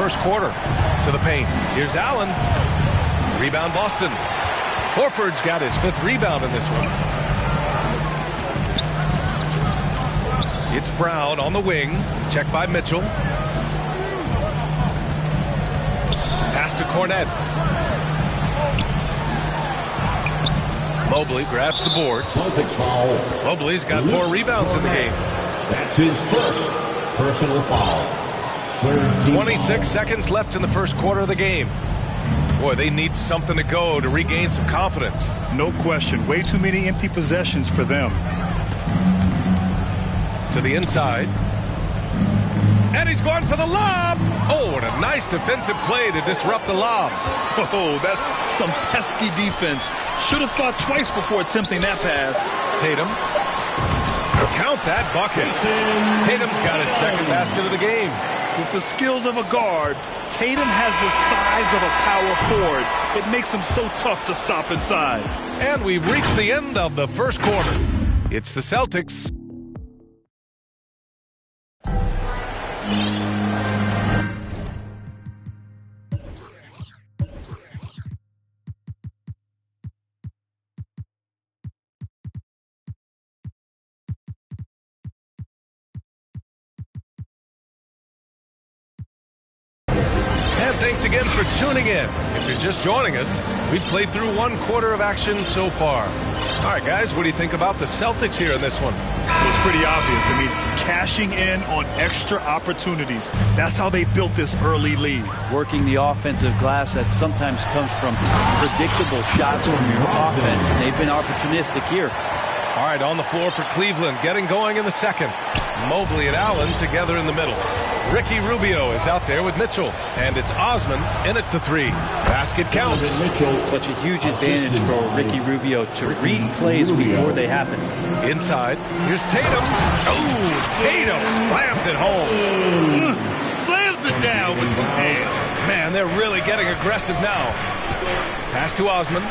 first quarter. To the paint. Here's Allen. Rebound Boston. Horford's got his 5th rebound in this one. It's Brown on the wing. Checked by Mitchell. Pass to Cornette. Mobley grabs the boards. Celtics foul. Mobley's got 4 rebounds in the game. That's his first personal foul. 26 seconds left in the first quarter of the game. Boy, they need something to go to regain some confidence. No question. Way too many empty possessions for them. To the inside. And he's going for the lob. Oh, what a nice defensive play to disrupt the lob. Oh, that's some pesky defense. Should have thought twice before attempting that pass. Tatum. Count that bucket. Tatum's got his 2nd basket of the game. With the skills of a guard, Tatum has the size of a power forward. It makes him so tough to stop inside. And we've reached the end of the first quarter. It's the Celtics. Thanks again for tuning in. If you're just joining us, we've played through 1 quarter of action so far. All right, guys, what do you think about the Celtics here in this one? It's pretty obvious. I mean, cashing in on extra opportunities. That's how they built this early lead. Working the offensive glass that sometimes comes from predictable shots from your offense, and they've been opportunistic here. All right, on the floor for Cleveland, getting going in the second. Mobley and Allen together in the middle. Ricky Rubio is out there with Mitchell, and it's Osman in at the 3. Basket counts. Such a huge advantage for Ricky Rubio to read plays before they happen. Inside, here's Tatum. Oh, Tatum slams it home. Slams it down with 2 hands. Man, they're really getting aggressive now. Pass to Osman.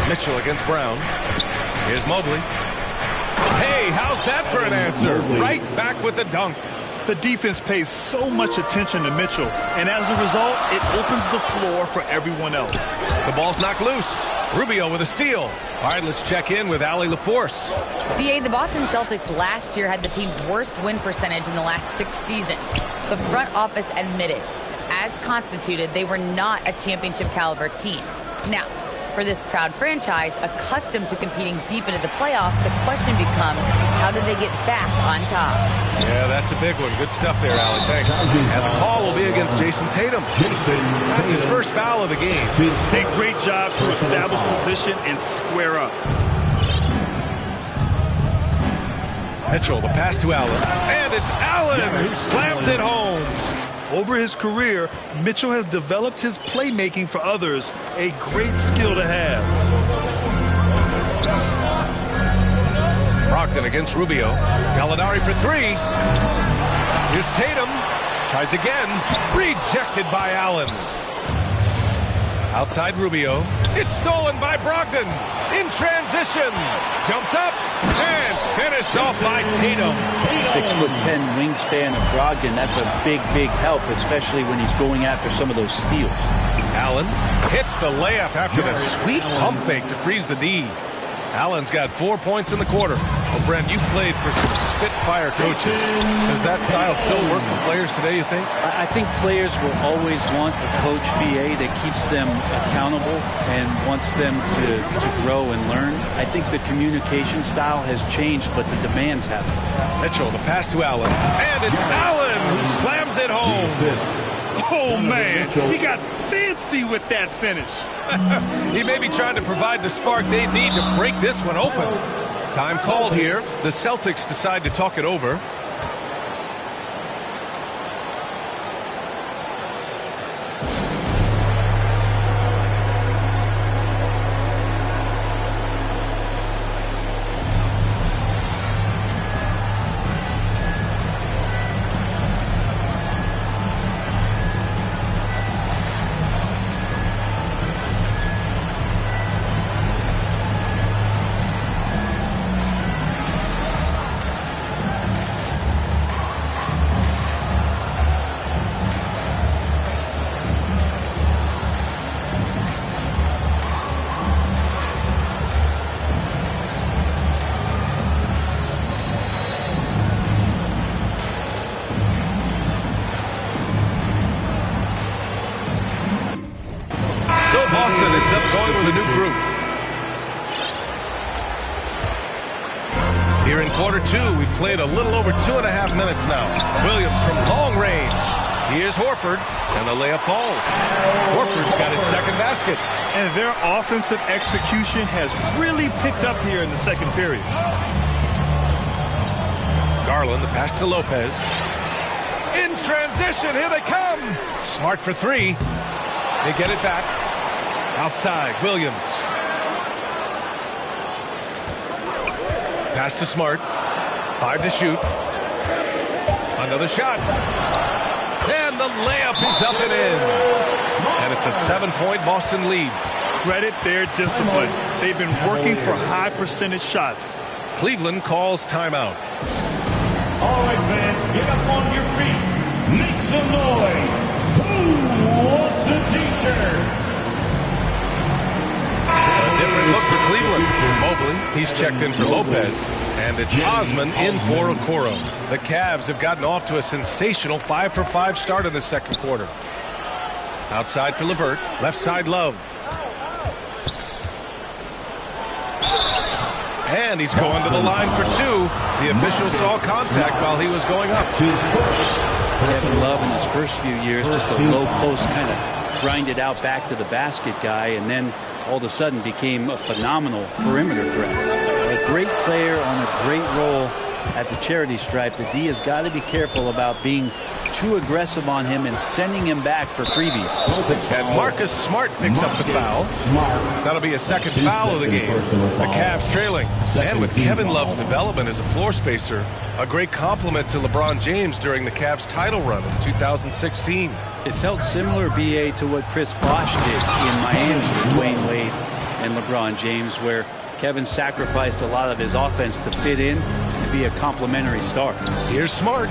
Mitchell against Brown. Here's Mobley. Hey, how's that for an answer? Right back with the dunk. The defense pays so much attention to Mitchell, and as a result, it opens the floor for everyone else. The ball's knocked loose. Rubio with a steal. All right, let's check in with Allie LaForce. BA, the Boston Celtics last year had the team's worst win percentage in the last 6 seasons. The front office admitted, as constituted, they were not a championship caliber team. Now, for this proud franchise, accustomed to competing deep into the playoffs, the question becomes, how do they get back on top? Yeah, that's a big one. Good stuff there, Allie. Thanks. And the call will be against Jason Tatum. That's his first foul of the game. A great job to establish position and square up. Mitchell, the pass to Allen. And it's Allen who slams it home. Over his career, Mitchell has developed his playmaking for others, a great skill to have. Brogdon against Rubio. Gallinari for 3. Here's Tatum. Tries again. Rejected by Allen. Outside Rubio. It's stolen by Brogdon. In transition. Jumps up. And finished off by Tatum. 6'10" wingspan of Brogdon. That's a big, big help, especially when he's going after some of those steals. Allen hits the layup after the sweet pump fake to freeze the D. Allen's got 4 points in the quarter. Well, Brent, you played for some Spitfire coaches. Does that style still work for players today, you think? I think players will always want a coach, BA, that keeps them accountable and wants them to grow and learn. I think the communication style has changed, but the demands haven't. Mitchell, the pass to Allen. And it's Allen who slams it home. Oh, man, he got fancy with that finish. He may be trying to provide the spark they need to break this one open. Time called here. The Celtics decide to talk it over. with a new group. Here in quarter two, we've played a little over 2.5 minutes now. Williams from long range. Here's Horford, and the layup falls. Horford's got his second basket. And their offensive execution has really picked up here in the second period. Garland, the pass to Lopez. In transition, here they come. Smart for three. They get it back. Outside, Williams. Pass to Smart. 5 to shoot. Another shot. And the layup is up and in. And it's a 7-point Boston lead. Credit their discipline. They've been working for high percentage shots. Cleveland calls timeout. All right, fans, get up on your feet. Make some noise. Who wants a t-shirt? A different look for Cleveland. Mobley, he's checked in for Lopez. And it's Osman in for Okoro. The Cavs have gotten off to a sensational 5-for-5 start in the second quarter. Outside for LeVert. Left side, Love. And he's going to the line for two. The official saw contact while he was going up. Kevin Love in his first few years, just a low post kind of grinded out back to the basket guy, and then all of a sudden became a phenomenal perimeter threat. A great player on a great role at the charity stripe. The D has got to be careful about being too aggressive on him and sending him back for freebies. And Marcus Smart picks up the foul. That'll be a second foul of the game. The Cavs trailing. And with Kevin Love's development as a floor spacer, a great compliment to LeBron James during the Cavs title run in 2016. It felt similar, B.A., to what Chris Bosh did in Miami with Dwayne Wade and LeBron James, where Kevin sacrificed a lot of his offense to fit in and be a complimentary star. Here's Smart.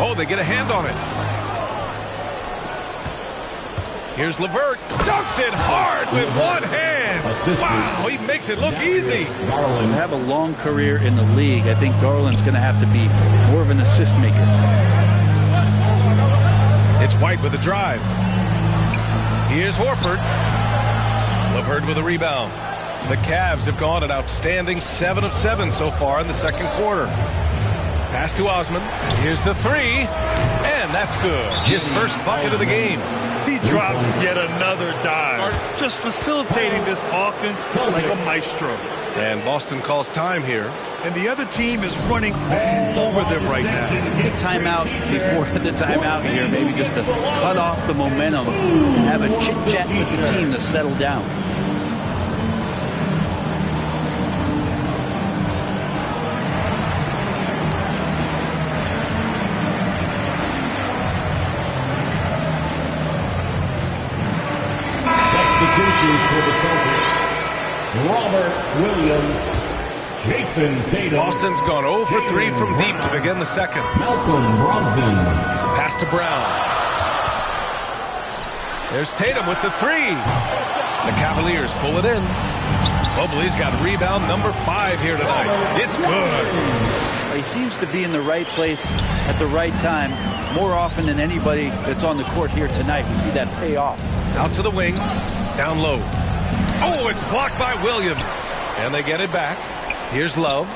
Oh, they get a hand on it. Here's LeVert. Dunks it hard with one hand. Wow, he makes it look easy. To have a long career in the league, I think Garland's going to have to be more of an assist maker. It's White with a drive. Here's Horford. LeVert with a rebound. The Cavs have gone an outstanding 7 of 7 so far in the second quarter. Pass to Osman. Here's the three. And that's good. His first bucket of the game. He drops yet another dive. Just facilitating this offense like a maestro. And Boston calls time here. And the other team is running all over them right now. A timeout before the timeout here, maybe just to cut off the momentum and have a chit-chat with the team to settle down. For the Celtics, Robert Williams, Jason Tatum. Boston's gone 0 for 3 from deep to begin the second. Malcolm Brogdon. Pass to Brown. There's Tatum with the three. The Cavaliers pull it in. Mobley's got rebound number 5 here tonight. It's good. He seems to be in the right place at the right time more often than anybody that's on the court here tonight. We see that pay off. Out to the wing. Down low. Oh, it's blocked by Williams. And they get it back. Here's Love.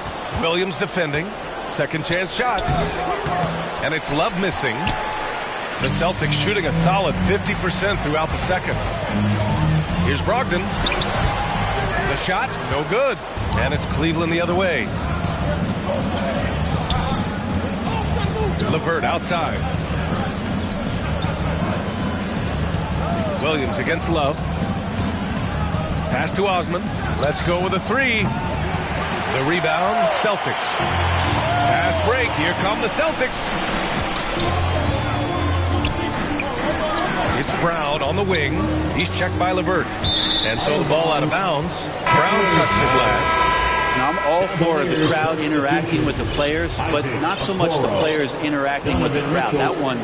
Williams defending. Second chance shot. And it's Love missing. The Celtics shooting a solid 50% throughout the second. Here's Brogdon. The shot, no good. And it's Cleveland the other way. LeVert outside. Williams against Love. Pass to Osman. Let's go with a three. The rebound, Celtics. Pass break. Here come the Celtics. It's Brown on the wing. He's checked by LeVert. And so the ball out of bounds. Brown touched it last. Now, I'm all for the crowd interacting with the players, but not so much the players interacting with the crowd. That one,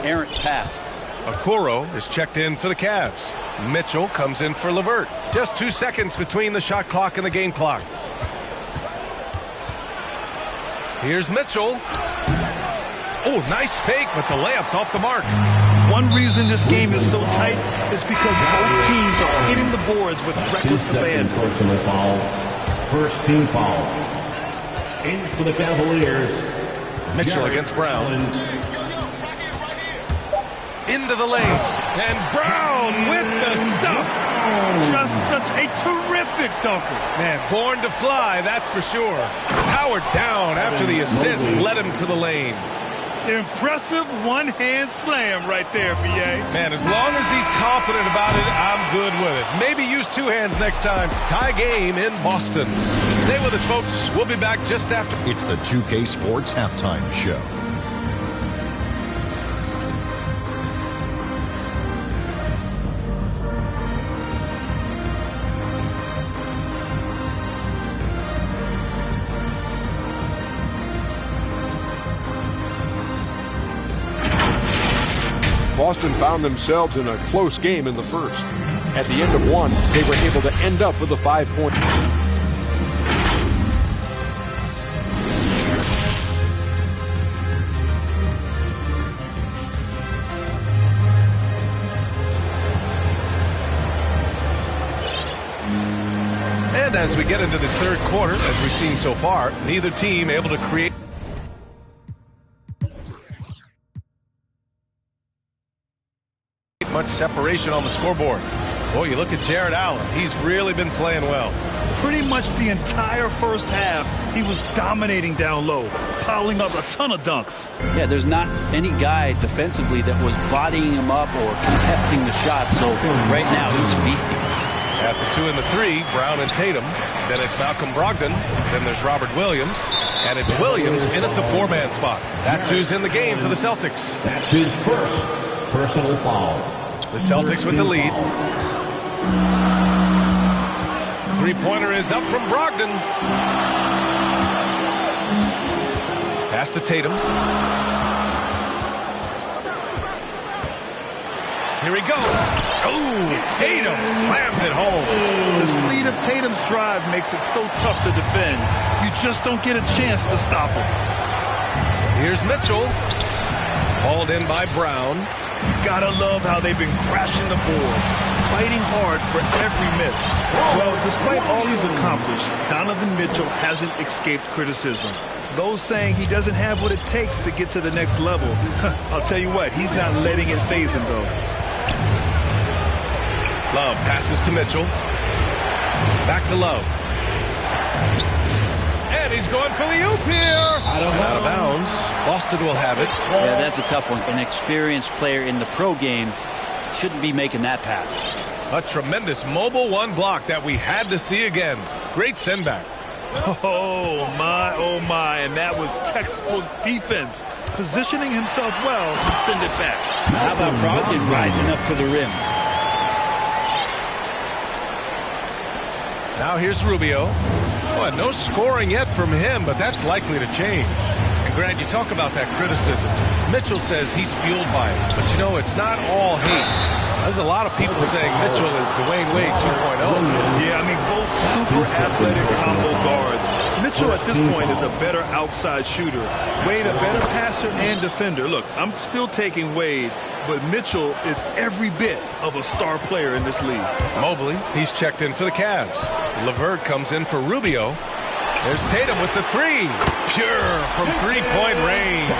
errant pass. Okoro is checked in for the Cavs. Mitchell comes in for LeVert. Just 2 seconds between the shot clock and the game clock. Here's Mitchell. Oh, nice fake, but the layup's off the mark. one reason this game is so tight is because both teams are hitting the boards with reckless abandon. Personal foul. First team foul. In for the Cavaliers. Mitchell against Brown. Into the lane. And Brown with the stuff. Just such a terrific dunker. Man, born to fly, that's for sure. Powered down after the assist led him to the lane. Impressive one-hand slam right there, B.A. Man, as long as he's confident about it, I'm good with it. Maybe use two hands next time. Tie game in Boston. Stay with us, folks. We'll be back just after. It's the 2K Sports Halftime Show. Boston found themselves in a close game in the first. At the end of one, they were able to end up with a 5-point. And as we get into this third quarter, as we've seen so far, neither team able to create much separation on the scoreboard. Boy, you look at Jared Allen. He's really been playing well. Pretty much the entire first half, he was dominating down low, piling up a ton of dunks. Yeah, there's not any guy defensively that was bodying him up or contesting the shot, so right now he's feasting. At the 2 and the 3, Brown and Tatum. Then it's Malcolm Brogdon. Then there's Robert Williams. And it's Williams in at the 4-man spot. That's who's in the game for the Celtics. That's his first personal foul. The Celtics with the lead. Three-pointer is up from Brogdon. Pass to Tatum. Here he goes. Oh, Tatum slams it home. The speed of Tatum's drive makes it so tough to defend. You just don't get a chance to stop him. Here's Mitchell. Hauled in by Brown. You gotta love how they've been crashing the boards, fighting hard for every miss. Well, despite all he's accomplished, Donovan Mitchell hasn't escaped criticism. Those saying he doesn't have what it takes to get to the next level, I'll tell you what, he's not letting it faze him, though. Love passes to Mitchell. Back to Love. And he's going for the oop here. Out of bounds. Boston will have it. Yeah, that's a tough one. An experienced player in the pro game shouldn't be making that pass. A tremendous mobile one block that we had to see again. Great send back. Oh my, and that was textbook defense. Positioning himself well to send it back. How about Brogdon rising up to the rim? Now here's Rubio. Well, no scoring yet from him, but that's likely to change. And Grant, you talk about that criticism. Mitchell says he's fueled by it, but you know, it's not all hate. There's a lot of people saying Mitchell is Dwayne Wade 2.0. Yeah, I mean, both super athletic combo guards. Mitchell at this point is a better outside shooter. Wade a better passer and defender. Look, I'm still taking Wade, but Mitchell is every bit of a star player in this league. Mobley, he's checked in for the Cavs. LeVert comes in for Rubio. There's Tatum with the three. Pure from three-point range.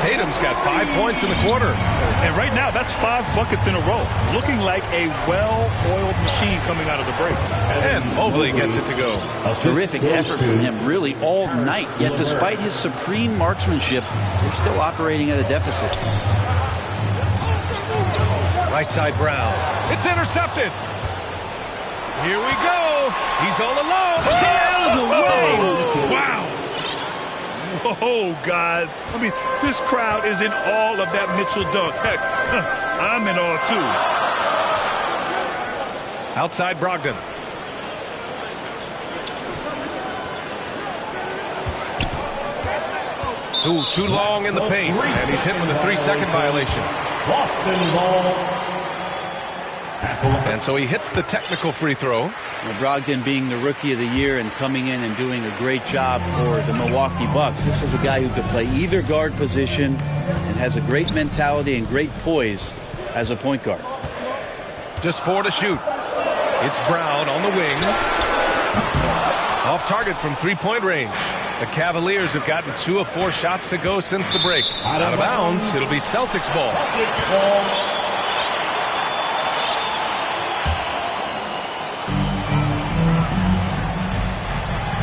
Tatum's got 5 points in the quarter. And right now, that's 5 buckets in a row. Looking like a well-oiled machine coming out of the break. And Mobley gets it to go. A terrific effort from him really all night. Yet despite his supreme marksmanship, they're still operating at a deficit. Right side Brown. It's intercepted. Here we go. He's all alone. Out of the way. Wow. Whoa, guys. I mean, this crowd is in awe of that Mitchell dunk. Heck, I'm in awe, too. Outside Brogdon. Ooh, too long in the paint. And he's hit with a 3-second violation. Boston ball. And so he hits the technical free throw. Well, Brogdon being the Rookie of the Year and coming in and doing a great job for the Milwaukee Bucks. This is a guy who could play either guard position and has a great mentality and great poise as a point guard. Just 4 to shoot. It's Brown on the wing. Off target from three-point range. The Cavaliers have gotten 2 of 4 shots to go since the break. Out of bounds, it'll be Celtics ball.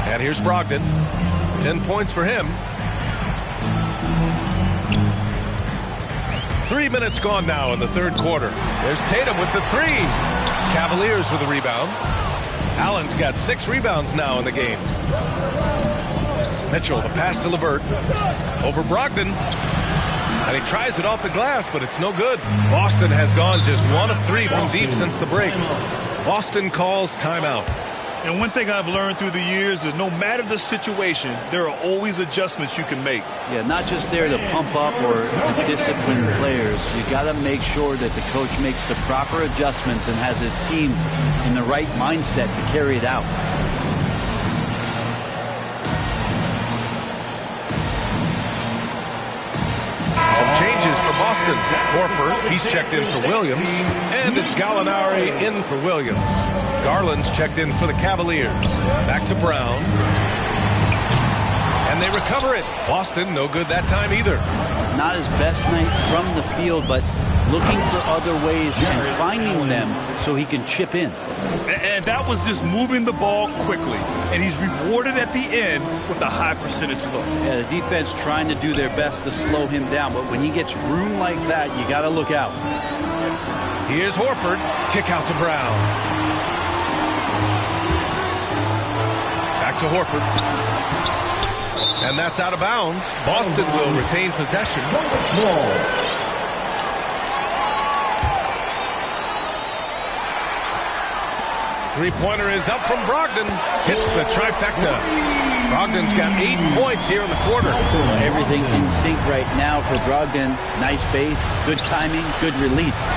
And here's Brogdon. 10 points for him. 3 minutes gone now in the third quarter. There's Tatum with the 3. Cavaliers with a rebound. Allen's got 6 rebounds now in the game. Mitchell, the pass to LeVert. Over Brogdon. And he tries it off the glass, but it's no good. Boston has gone just 1 of 3 from deep since the break. Boston calls timeout. And one thing I've learned through the years is no matter the situation, there are always adjustments you can make. Yeah, not just there to pump up or to discipline players. You got to make sure that the coach makes the proper adjustments and has his team in the right mindset to carry it out. Changes for Boston. Horford, he's checked in for Williams. And it's Gallinari in for Williams. Garland's checked in for the Cavaliers. Back to Brown. And they recover it. Boston, no good that time either. Not his best night from the field, but looking for other ways and finding them so he can chip in. And that was just moving the ball quickly. And he's rewarded at the end with a high percentage look. Yeah, the defense trying to do their best to slow him down, but when he gets room like that, you got to look out. Here's Horford. Kick out to Brown. Back to Horford. And that's out of bounds. Boston will retain possession. Three-pointer is up from Brogdon. Hits the trifecta. Brogdon's got 8 points here in the quarter. Everything in sync right now for Brogdon. Nice base, good timing, good release.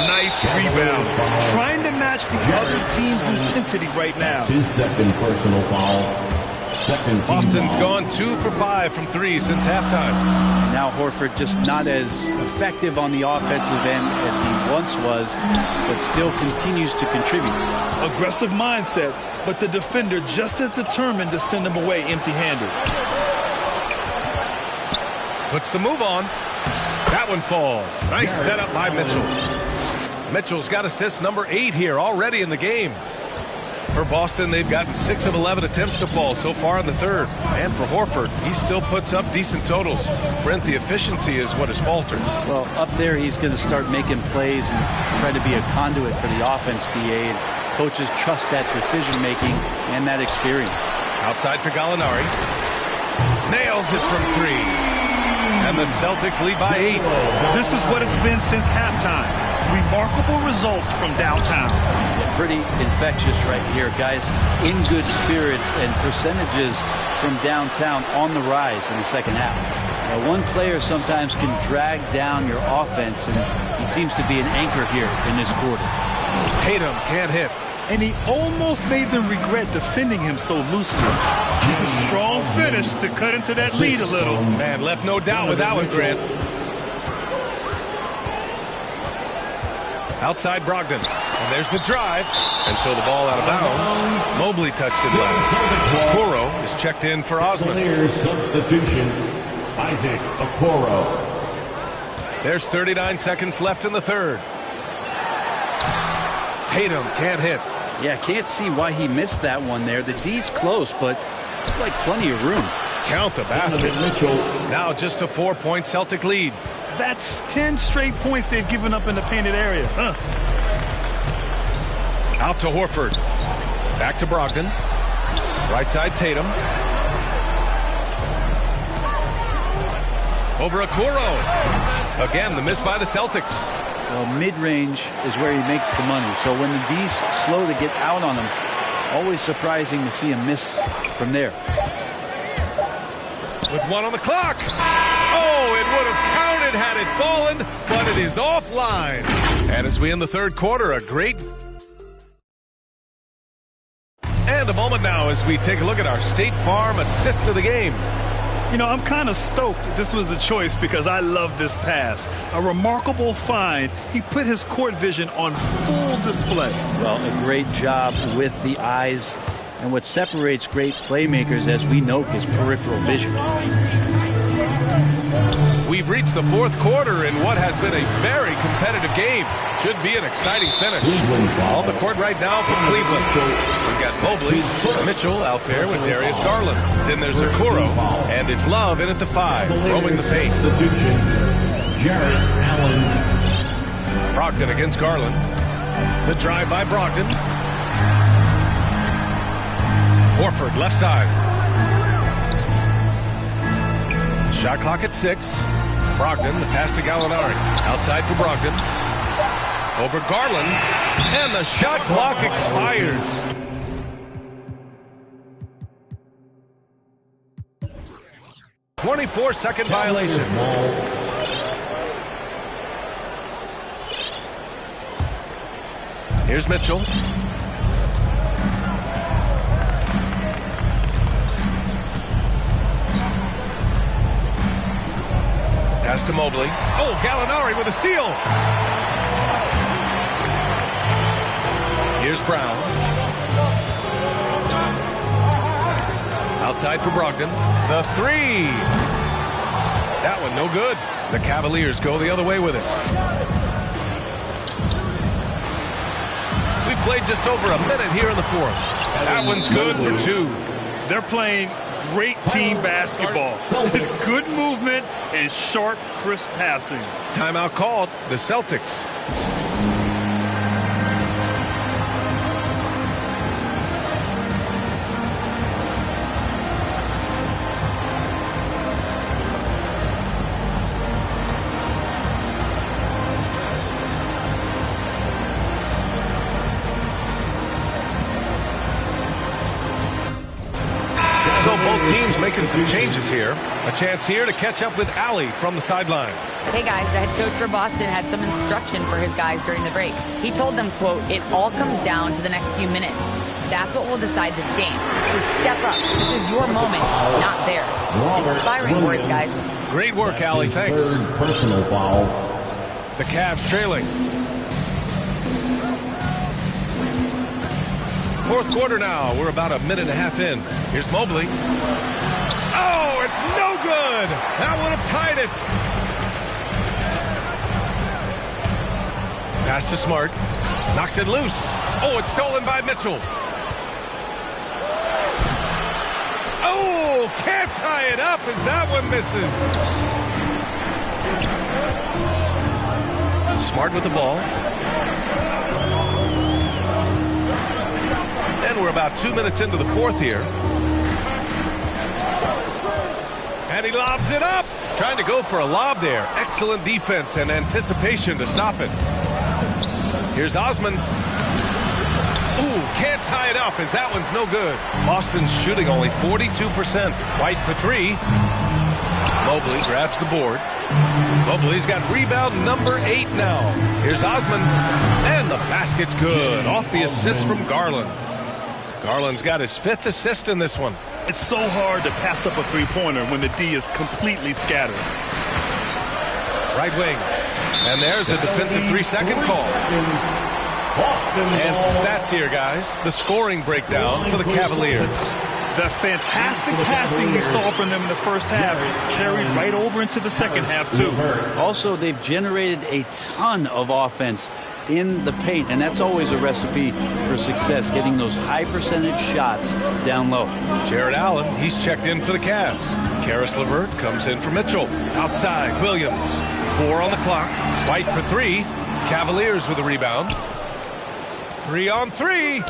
Nice rebound. Trying to match the other team's intensity right now. His second personal foul. Boston's gone 2 for 5 from 3 since halftime. And now Horford just not as effective on the offensive end as he once was, but still continues to contribute. Aggressive mindset, but the defender just as determined to send him away empty-handed. Puts the move on. That one falls. Nice setup by Mitchell. Mitchell's got assist number 8 here already in the game. For Boston, they've gotten 6 of 11 attempts to fall so far in the third. And for Horford, he still puts up decent totals. Brent, the efficiency is what has faltered. Well, up there, he's going to start making plays and try to be a conduit for the offense, BA. And coaches trust that decision-making and that experience. Outside for Gallinari. Nails it from 3. And the Celtics lead by 8. This is what it's been since halftime. Remarkable results from downtown. Pretty infectious right here, guys. In good spirits and percentages from downtown on the rise in the second half. Now, one player sometimes can drag down your offense, and he seems to be an anchor here in this quarter. Tatum can't hit. And he almost made them regret defending him so loosely. A strong finish to cut into that lead a little. Man, left no doubt with that one, Grant. Outside Brogdon. And there's the drive. And so the ball out of bounds. Mobley touched it last. Okoro is checked in for Osman. Cavaliers substitution. Isaac Okoro. There's 39 seconds left in the third. Tatum can't hit. Yeah, can't see why he missed that one there. The D's close, but looked like plenty of room. Count the basket. Now just a 4-point Celtic lead. That's 10 straight points they've given up in the painted area. Out to Horford. Back to Brogdon. Right side Tatum. Over Okoro. Again, the miss by the Celtics. Well, mid-range is where he makes the money. So when the D's slow to get out on him, always surprising to see him miss from there. With 1 on the clock. Oh, it would have counted had it fallen, but it is offline. And as we end the third quarter, a great... And a moment now as we take a look at our State Farm assist of the game. You know, I'm kind of stoked this was a choice because I love this pass. A remarkable find. He put his court vision on full display. Well, a great job with the eyes. And what separates great playmakers, as we know, is peripheral vision. We've reached the fourth quarter in what has been a very competitive game. Should be an exciting finish. On the court right now for Cleveland. We've got Mobley, Mitchell out there with Darius Garland. Then there's Okoro, and it's Love in at the 5, roaming the paint. Jarrett Allen. Brogdon against Garland. The drive by Brogdon. Horford left side. Shot clock at 6. Brogdon, the pass to Gallinari. Outside for Brogdon. Over Garland. And the shot clock expires. "24-second violation." Here's Mitchell. Pass to Mobley. Oh, Gallinari with a steal. Here's Brown. Outside for Brogdon. The 3. That one no good. The Cavaliers go the other way with it. We played just over a minute here in the fourth. That one's good for 2. They're playing great team basketball. It's good movement and sharp, crisp passing. Timeout called. The Celtics. So both teams making some changes here. A chance here to catch up with Allie from the sideline. Hey guys, the head coach for Boston had some instruction for his guys during the break. He told them, quote, "It all comes down to the next few minutes. That's what will decide this game. So step up. This is your moment, not theirs." Inspiring words, guys. Great work, Allie. Thanks. Third personal foul. The Cavs trailing. Fourth quarter now. We're about a minute and a half in. Here's Mobley. Oh, it's no good. That would have tied it. Pass to Smart. Knocks it loose. Oh, it's stolen by Mitchell. Oh, can't tie it up as that one misses. Smart with the ball. And we're about 2 minutes into the fourth here. And he lobs it up. Trying to go for a lob there. Excellent defense and anticipation to stop it. Here's Osman. Ooh, can't tie it up as that one's no good. Boston's shooting only 42%. White for 3. Mobley grabs the board. Mobley's got rebound number 8 now. Here's Osman. And the basket's good. Off the assist from Garland. Garland's got his 5th assist in this one. It's so hard to pass up a three-pointer when the D is completely scattered. Right wing. And there's a defensive 3-second call. And some stats here, guys. The scoring breakdown for the Cavaliers. The fantastic passing we saw from them in the first half carried right over into the second half, too. Also, they've generated a ton of offense in the paint, and that's always a recipe for success, getting those high percentage shots down low. Jarrett Allen, he's checked in for the Cavs. Karis LeVert comes in for Mitchell. Outside, Williams. 4 on the clock. White for 3. Cavaliers with a rebound. 3 on 3.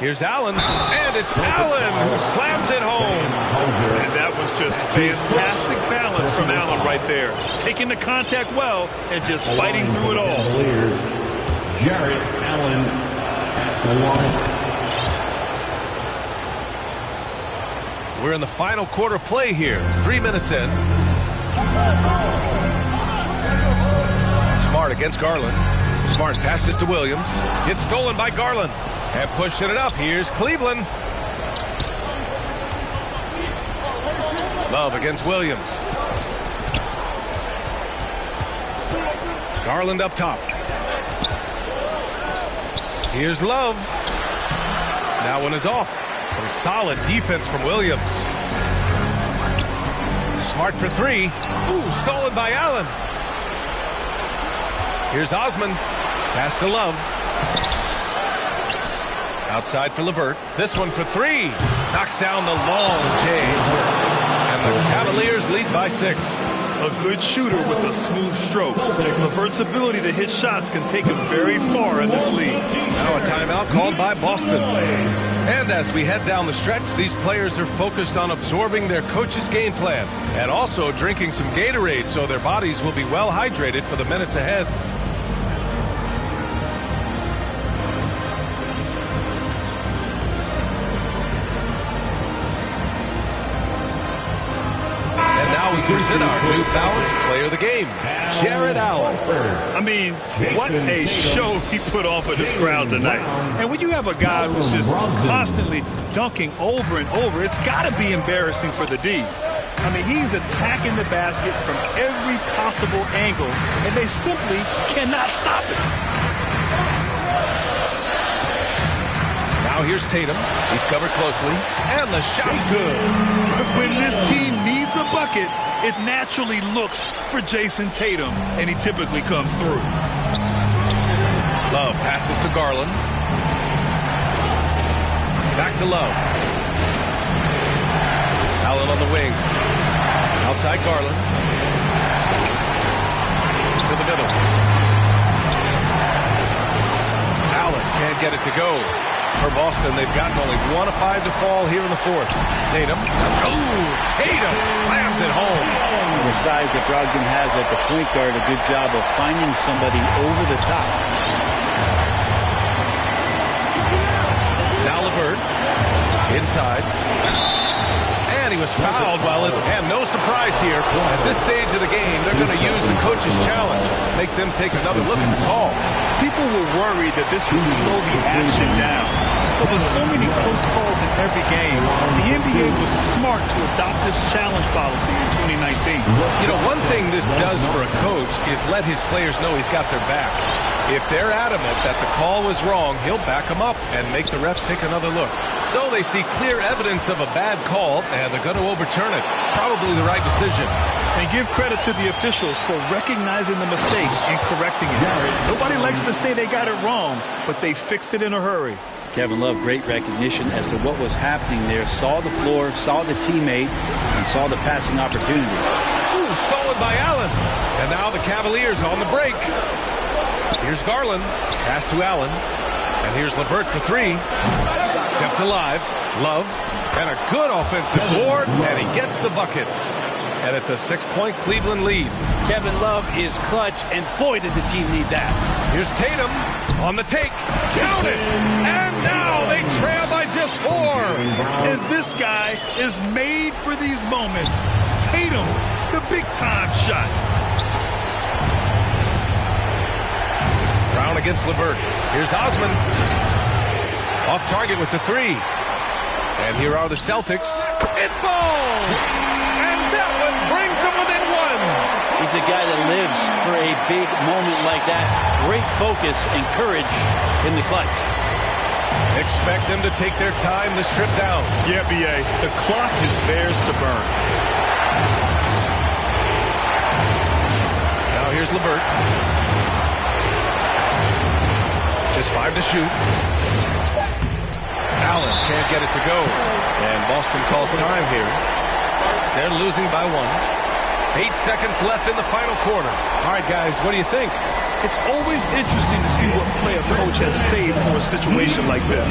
Here's Allen, and it's Allen who slams it home. And that was just fantastic balance from Allen right there. Taking the contact well and just fighting through it all. Jarrett Allen at the line. We're in the final quarter play here. 3 minutes in. Smart against Garland. Smart passes to Williams. It's stolen by Garland. And pushing it up, here's Cleveland. Love against Williams. Garland up top. Here's Love. That one is off. Some solid defense from Williams. Smart for three. Ooh, stolen by Allen. Here's Osman. Pass to Love. Outside for LeVert. This one for three. Knocks down the long J. And the Cavaliers lead by 6. A good shooter with a smooth stroke. LeVert's ability to hit shots can take him very far in this league. Now a timeout called by Boston. And as we head down the stretch, these players are focused on absorbing their coach's game plan and also drinking some Gatorade so their bodies will be well hydrated for the minutes ahead. Present our new Balance Player of the Game, Jared Allen. I mean, what a show he put on for this crowd tonight. And when you have a guy who's just constantly dunking over and over, it's got to be embarrassing for the D. I mean, he's attacking the basket from every possible angle, and they simply cannot stop it. Now here's Tatum. He's covered closely, and the shot's good. When this team needs a bucket, it naturally looks for Jason Tatum, and he typically comes through. Love passes to Garland. Back to Love. Allen on the wing. Outside Garland. To the middle. Allen can't get it to go. For Boston, they've gotten only 1 of 5 to fall here in the 4th. Tatum. Oh, Tatum slams it home. The size that Brogdon has at the point guard, a good job of finding somebody over the top. Now LeVert. Inside. And he was fouled and no surprise here. At this stage of the game, they're going to use the coach's challenge. Make them take another look at the call. People were worried that this would slow the action down. But with so many close calls in every game, the NBA was smart to adopt this challenge policy in 2019. You know, one thing this does for a coach is let his players know he's got their back. If they're adamant that the call was wrong, he'll back them up and make the refs take another look. So they see clear evidence of a bad call, and they're going to overturn it. Probably the right decision. And give credit to the officials for recognizing the mistake and correcting it. Nobody likes to say they got it wrong, but they fixed it in a hurry. Kevin Love, great recognition as to what was happening there. Saw the floor, saw the teammate, and saw the passing opportunity. Ooh, stolen by Allen. And now the Cavaliers on the break. Here's Garland. Pass to Allen. And here's LeVert for three. Kept alive. Love. And a good offensive board. And he gets the bucket. And it's a 6-point Cleveland lead. Kevin Love is clutch, and boy, did the team need that. Here's Tatum on the take. Count it. And now they trail by just 4. And this guy is made for these moments. Tatum, the big-time shot. Brown against LeVert. Here's Osman. Off target with the 3. And here are the Celtics. It falls! And that one brings them within 1. He's a guy that lives for a big moment like that. Great focus and courage in the clutch. Expect them to take their time this trip down. Yeah, B.A. The clock is theirs to burn. Now here's LeVert. Just 5 to shoot. Allen can't get it to go. And Boston calls time here. They're losing by 1. 8 seconds left in the final quarter. All right, guys, what do you think? It's always interesting to see what play a coach has saved for a situation like this.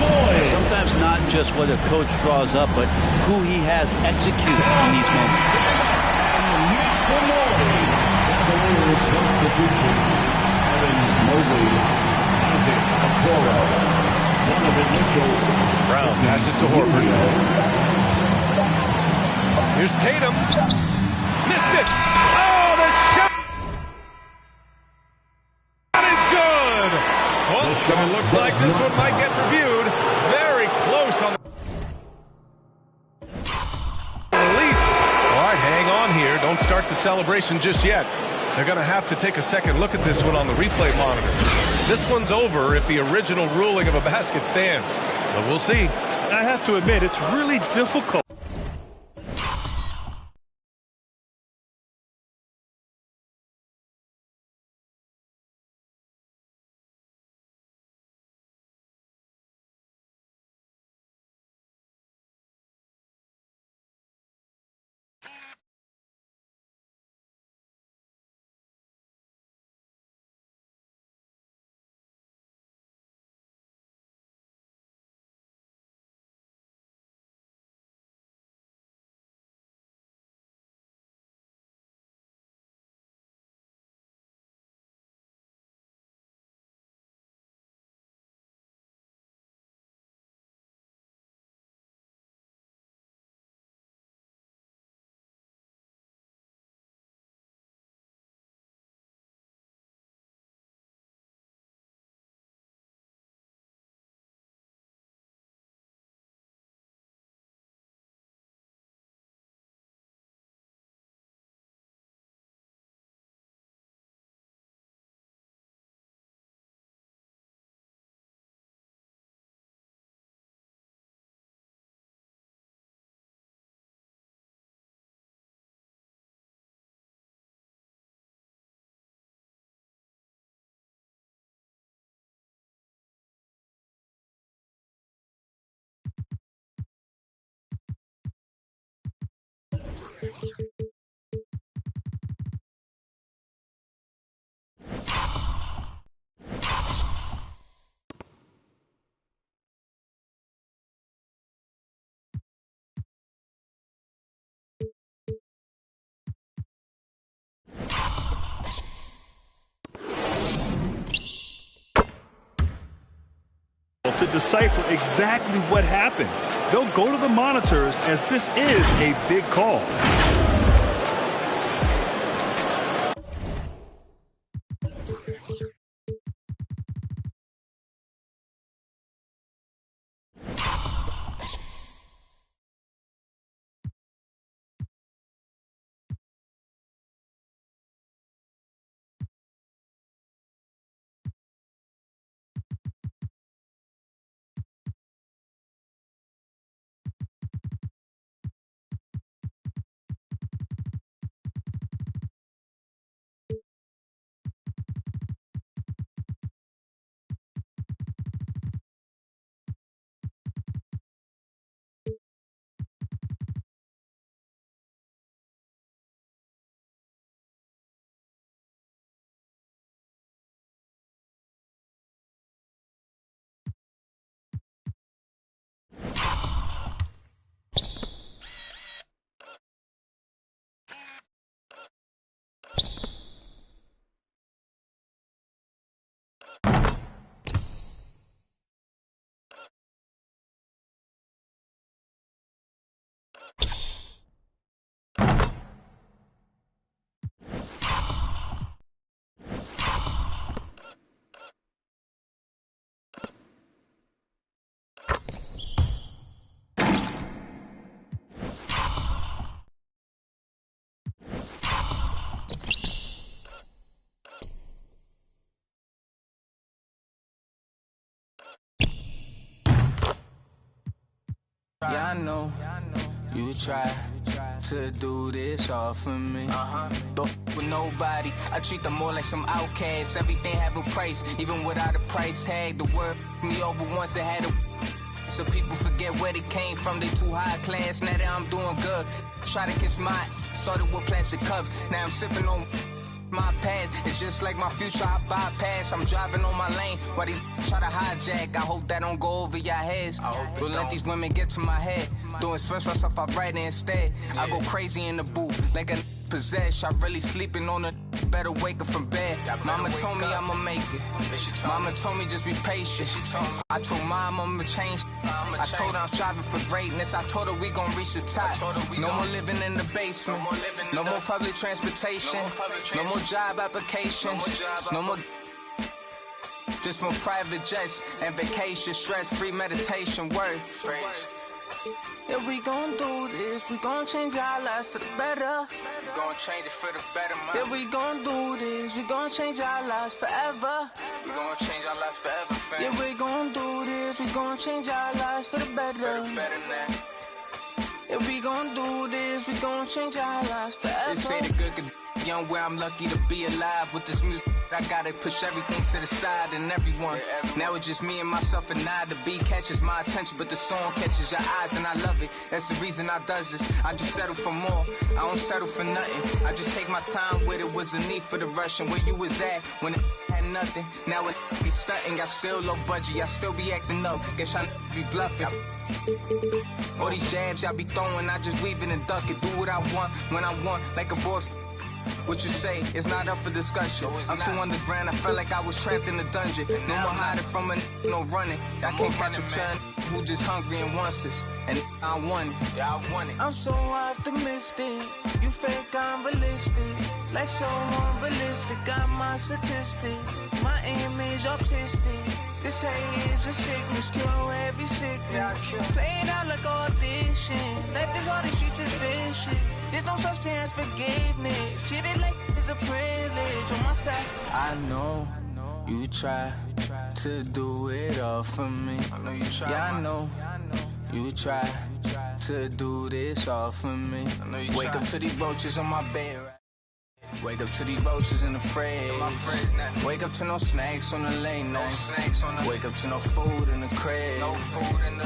Sometimes not just what a coach draws up, but who he has executed in these moments. Brown passes to Horford. Here's Tatum. Missed it. Don't start the celebration just yet. They're going to have to take a second look at this one on the replay monitor. This one's over if the original ruling of a basket stands. But we'll see. I have to admit, it's really difficult. To decipher exactly what happened. They'll go to the monitors as this is a big call. Yeah, I know you try to do this all for me. Don't with nobody. I treat them more like some outcasts. Everything have a price, even without a price tag. The word me over once it had a. So people forget where they came from. They too high class. Now that I'm doing good, try to kiss my. Started with plastic cups. Now I'm sipping on. My path it's just like my future. I bypass. I'm driving on my lane while these try to hijack. I hope that don't go over your heads. Don't let these women get to my head. Doing special stuff, I write it instead. I go crazy in the booth like a possessed. I really sleeping on a better wake up from bed. Mama told me I'ma make it. Mama told me just be patient. I told mom I'ma change. I told her I'm striving for greatness. I told her we gon' reach the top. No more living in the basement. No more public transportation. No more job applications. No more. Just more private jets and vacation. Stress-free meditation. Word. Yeah, we gon' do this. We gon' change our lives for the better. We gon' change it for the better, man. Yeah, we gon' do this. We gon' change our lives forever. We gon' change our lives forever, fam. Yeah, we gon' do this. We gon' change our lives for the better. For the better, man. Yeah, we gon' do this. We gon' change our lives forever. They say the good could young where I'm lucky to be alive with this music. I gotta push everything to the side and everyone. Now it's just me and myself and I. The beat catches my attention, but the song catches your eyes and I love it. That's the reason I does this. I just settle for more. I don't settle for nothing. I just take my time with it. Was a need for the rush and where you was at when it had nothing. Now it be stunting. I still low budget. I still be acting up. Guess I be bluffing. All these jabs y'all be throwing, I just weave it and duck it. Do what I want when I want, like a boss. What you say is not up for discussion. I'm too underground, I felt like I was trapped in a dungeon. No more hiding from a no running. I can't catch a man who just hungry and wants this. And I want it, yeah, I want it. I'm so optimistic, you fake, I'm realistic. Life so unrealistic, got my statistics. My image autistic. This hate is a sickness, cure every sickness. Play it out like audition. Life is all these streets is vicious. There's no such thing as forgiveness. Treat it like it's a privilege on my side. I know you try to do it all for me. I know you try. Yeah, I know you try to do this all for me. I know you wake up to these roaches on my bed. Wake up to these roaches in the fridge. Wake up to no snacks on the late night. Wake up to no food in the crib.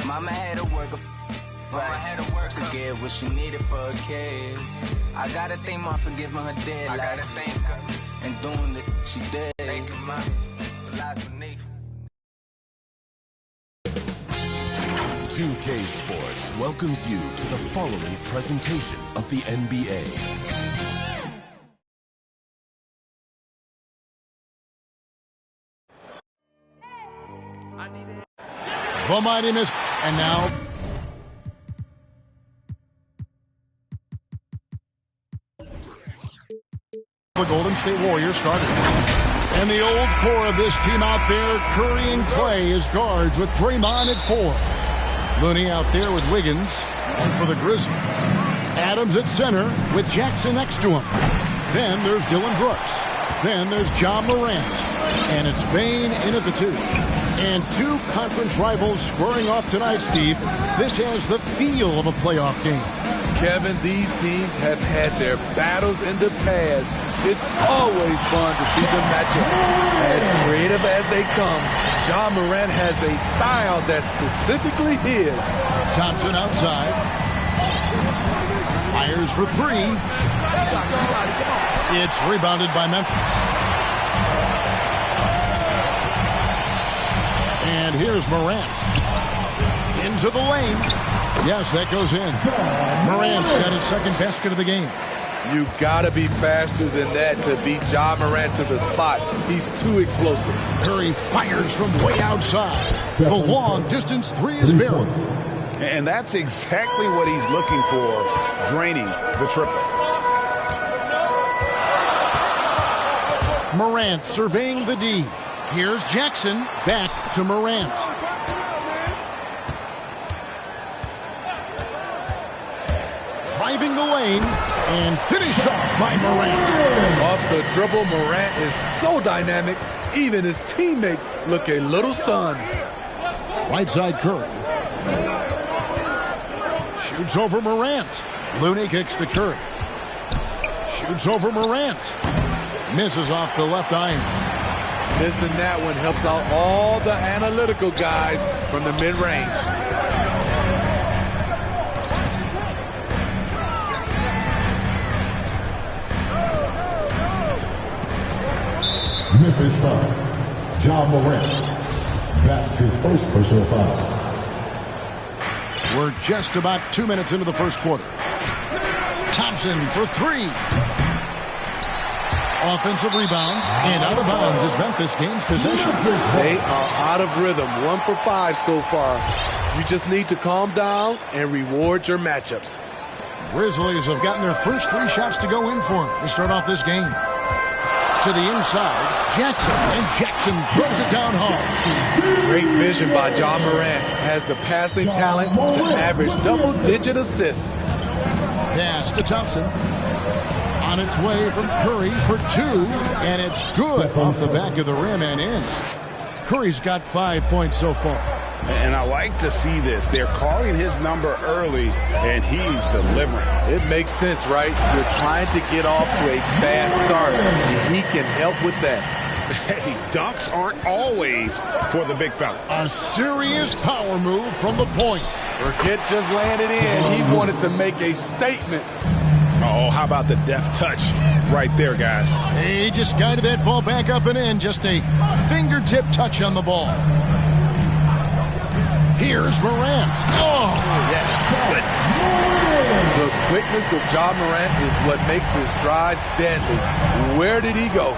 Mama had to work right to get what she needed for her kids. I gotta thank Mom for giving her dead life and doing the she did. Thank you, Mom. The lies beneath. 2K Sports welcomes you to the following presentation of the NBA. The mighty miss, and now the Golden State Warriors started. And the old core of this team out there, Curry and Clay as guards with Draymond at 4. Looney out there with Wiggins. And for the Grizzlies, Adams at center with Jackson next to him. Then there's Dylan Brooks. Then there's John Morant. And it's Bane in at the 2. And two conference rivals squaring off tonight, Steve. This has the feel of a playoff game. Kevin, these teams have had their battles in the past. It's always fun to see them match up. As creative as they come, John Morant has a style that's specifically his. Thompson outside. Fires for 3. It's rebounded by Memphis. And here's Morant. Into the lane. Yes, that goes in. Morant's got his second basket of the game. You gotta be faster than that to beat John Morant to the spot. He's too explosive. Curry fires from way outside. The long distance 3 is buried. And that's exactly what he's looking for, draining the triple. Morant surveying the D. Here's Jackson, back to Morant. Driving the lane, and finished off by Morant. Off the dribble, Morant is so dynamic, even his teammates look a little stunned. Right side Curry. Shoots over Morant. Looney kicks to Curry. Shoots over Morant. Misses off the left iron. Missing that one helps out all the analytical guys from the mid-range. Memphis foul. John Morant. That's his first personal foul. We're just about 2 minutes into the first quarter. Thompson for 3. Offensive rebound, and out of bounds as Memphis gains possession. They are out of rhythm, 1 for 5 so far. You just need to calm down and reward your matchups. Grizzlies have gotten their first 3 shots to go in for them to start off this game. To the inside, Jackson, and Jackson throws it down hard. Great vision by John Morant. Has the passing talent to average double-digit assists. Pass to Thompson. On its way from Curry for two, and it's good off the back of the rim and in. Curry's got 5 points so far. And I like to see this. They're calling his number early, and he's delivering. It makes sense, right? You're trying to get off to a fast start. He can help with that. Hey, dunks aren't always for the big fella. A serious power move from the point. Burkett just landed in. He wanted to make a statement. Oh, how about the deft touch right there, guys? He just guided that ball back up and in. Just a fingertip touch on the ball. Here's Morant. Oh, yes. The quickness of John Morant is what makes his drives deadly. Where did he go?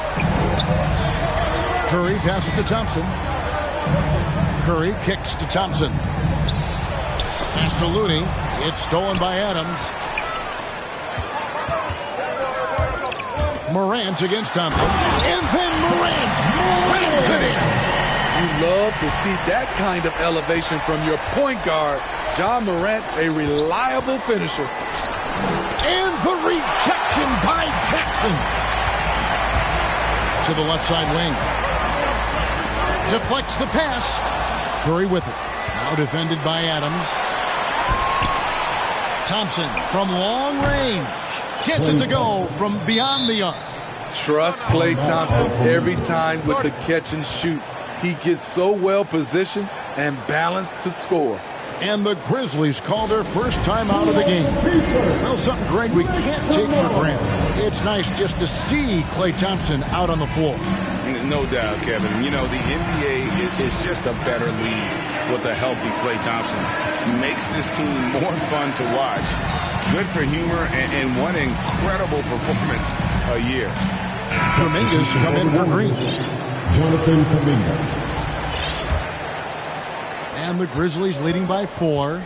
Curry passes to Thompson. Curry kicks to Thompson. Pass to Looney. It's stolen by Adams. Morant against Thompson. And then Morant slams it in. You love to see that kind of elevation from your point guard. John Morant's a reliable finisher. And the rejection by Jackson. To the left side wing. Deflects the pass. Curry with it. Now defended by Adams. Thompson from long range. Gets it to go from beyond the arc. Trust Klay Thompson every time with the catch and shoot. He gets so well positioned and balanced to score. And the Grizzlies call their first time out of the game. Well, something, Greg, we can't take for granted. It's nice just to see Klay Thompson out on the floor. No doubt, Kevin. You know, the NBA is just a better league with a healthy Klay Thompson. Makes this team more fun to watch. Good for humor and one incredible performance a year. Kuminga's come in for Green. Jonathan Kuminga. And the Grizzlies leading by 4.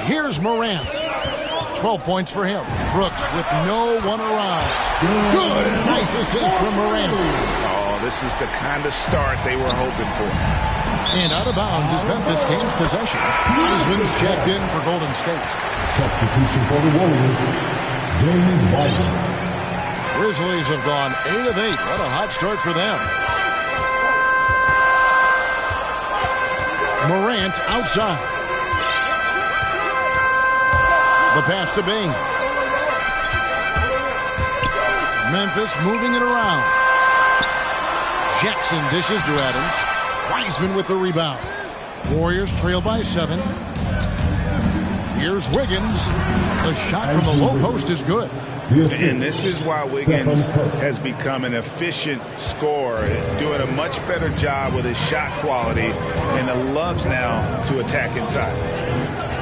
Here's Morant. 12 points for him. Brooks with no one around. Good. Nice assist from Morant. Oh, this is the kind of start they were hoping for. And out of bounds is Memphis gains possession. Wiseman's checked in for Golden State. Substitution for the Warriors, James Wiseman. Grizzlies have gone 8 of 8. What a hot start for them. Morant outside. The pass to Bing. Memphis moving it around. Jackson dishes to Adams. Wiseman with the rebound. Warriors trail by 7. Here's Wiggins. The shot from the low post is good. And this is why Wiggins has become an efficient scorer, doing a much better job with his shot quality, and loves now to attack inside.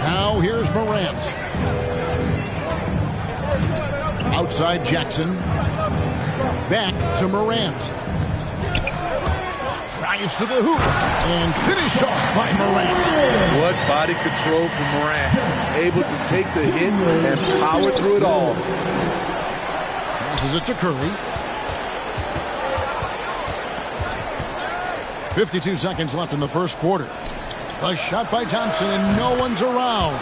Now here's Morant. Outside Jackson. Back to Morant. Drives to the hoop and finished off by Morant. What body control from Morant. Able to take the hit and power through it all. Passes it to Curry. 52 seconds left in the first quarter. A shot by Thompson and no one's around.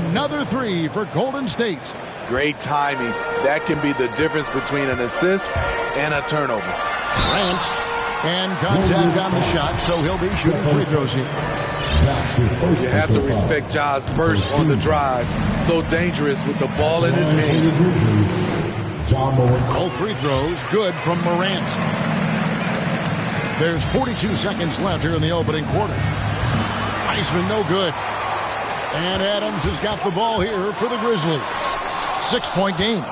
Another 3 for Golden State. Great timing. That can be the difference between an assist and a turnover. Grant. And contact on the shot, so he'll be shooting free throws here. You have to respect Ja's burst on the drive. So dangerous with the ball in his hand. Both free throws good from Morant. There's 42 seconds left here in the opening quarter. Wiseman no good. And Adams has got the ball here for the Grizzlies. 6-point game.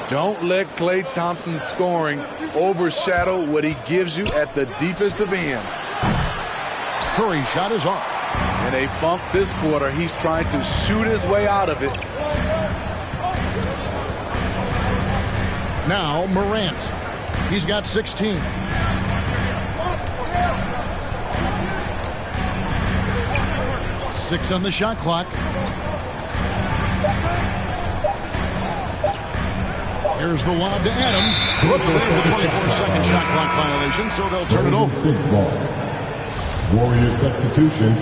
Don't let Klay Thompson's scoring overshadow what he gives you at the defensive end. Curry's shot is off. In a funk this quarter, he's trying to shoot his way out of it. Now Morant. He's got 16. Six on the shot clock. Here's the lob to Adams. Whoops, there's the 24-second shot clock violation, so they'll turn it over. Stinks ball. Warriors substitution.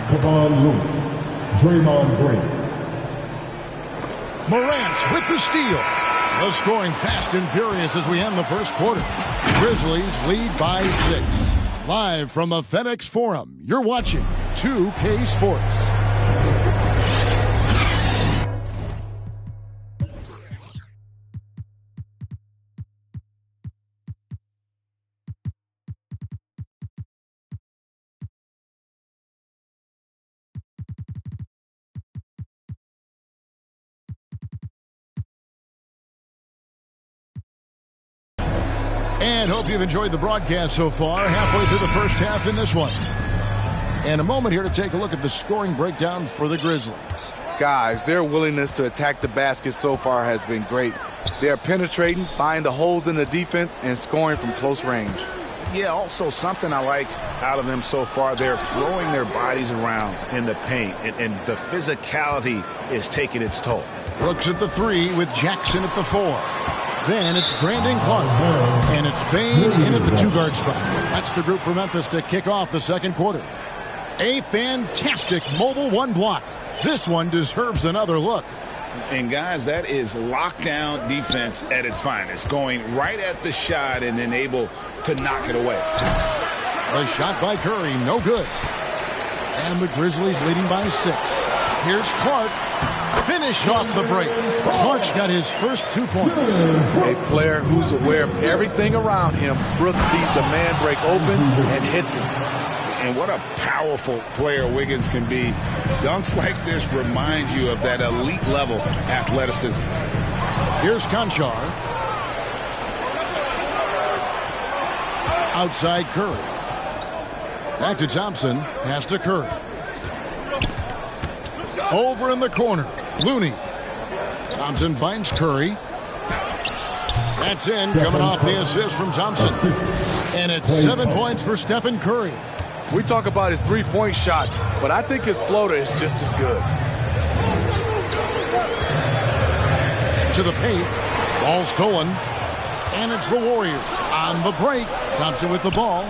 Kevon Looney. Draymond Green. Morant with the steal. The scoring fast and furious as we end the first quarter. Grizzlies lead by 6. Live from the FedEx Forum, you're watching 2K Sports. And hope you've enjoyed the broadcast so far. Halfway through the first half in this one. And a moment here to take a look at the scoring breakdown for the Grizzlies. Guys, their willingness to attack the basket so far has been great. They're penetrating, finding the holes in the defense, and scoring from close range. Yeah, also something I like out of them so far, they're throwing their bodies around in the paint, and the physicality is taking its toll. Brooks at the 3 with Jackson at the 4. Then it's Brandon Clark. And it's Bane in at the 2-guard spot. That's the group for Memphis to kick off the second quarter. A fantastic mobile 1 block. This one deserves another look. And guys, that is lockdown defense at its finest. Going right at the shot and then able to knock it away. The shot by Curry, no good. And the Grizzlies leading by 6. Here's Clark. Finish off the break. Clark's got his first 2 points. A player who's aware of everything around him. Brooks sees the man break open and hits him. And what a powerful player Wiggins can be. Dunks like this remind you of that elite level athleticism. Here's Conchar. Outside Curry. Back to Thompson. Pass to Curry. Over in the corner. Looney. Thompson finds Curry. That's in. Coming off the assist from Thompson. And it's 7 points for Stephen Curry. We talk about his three-point shot, but I think his floater is just as good. To the paint. Ball stolen. And it's the Warriors on the break. Thompson with the ball.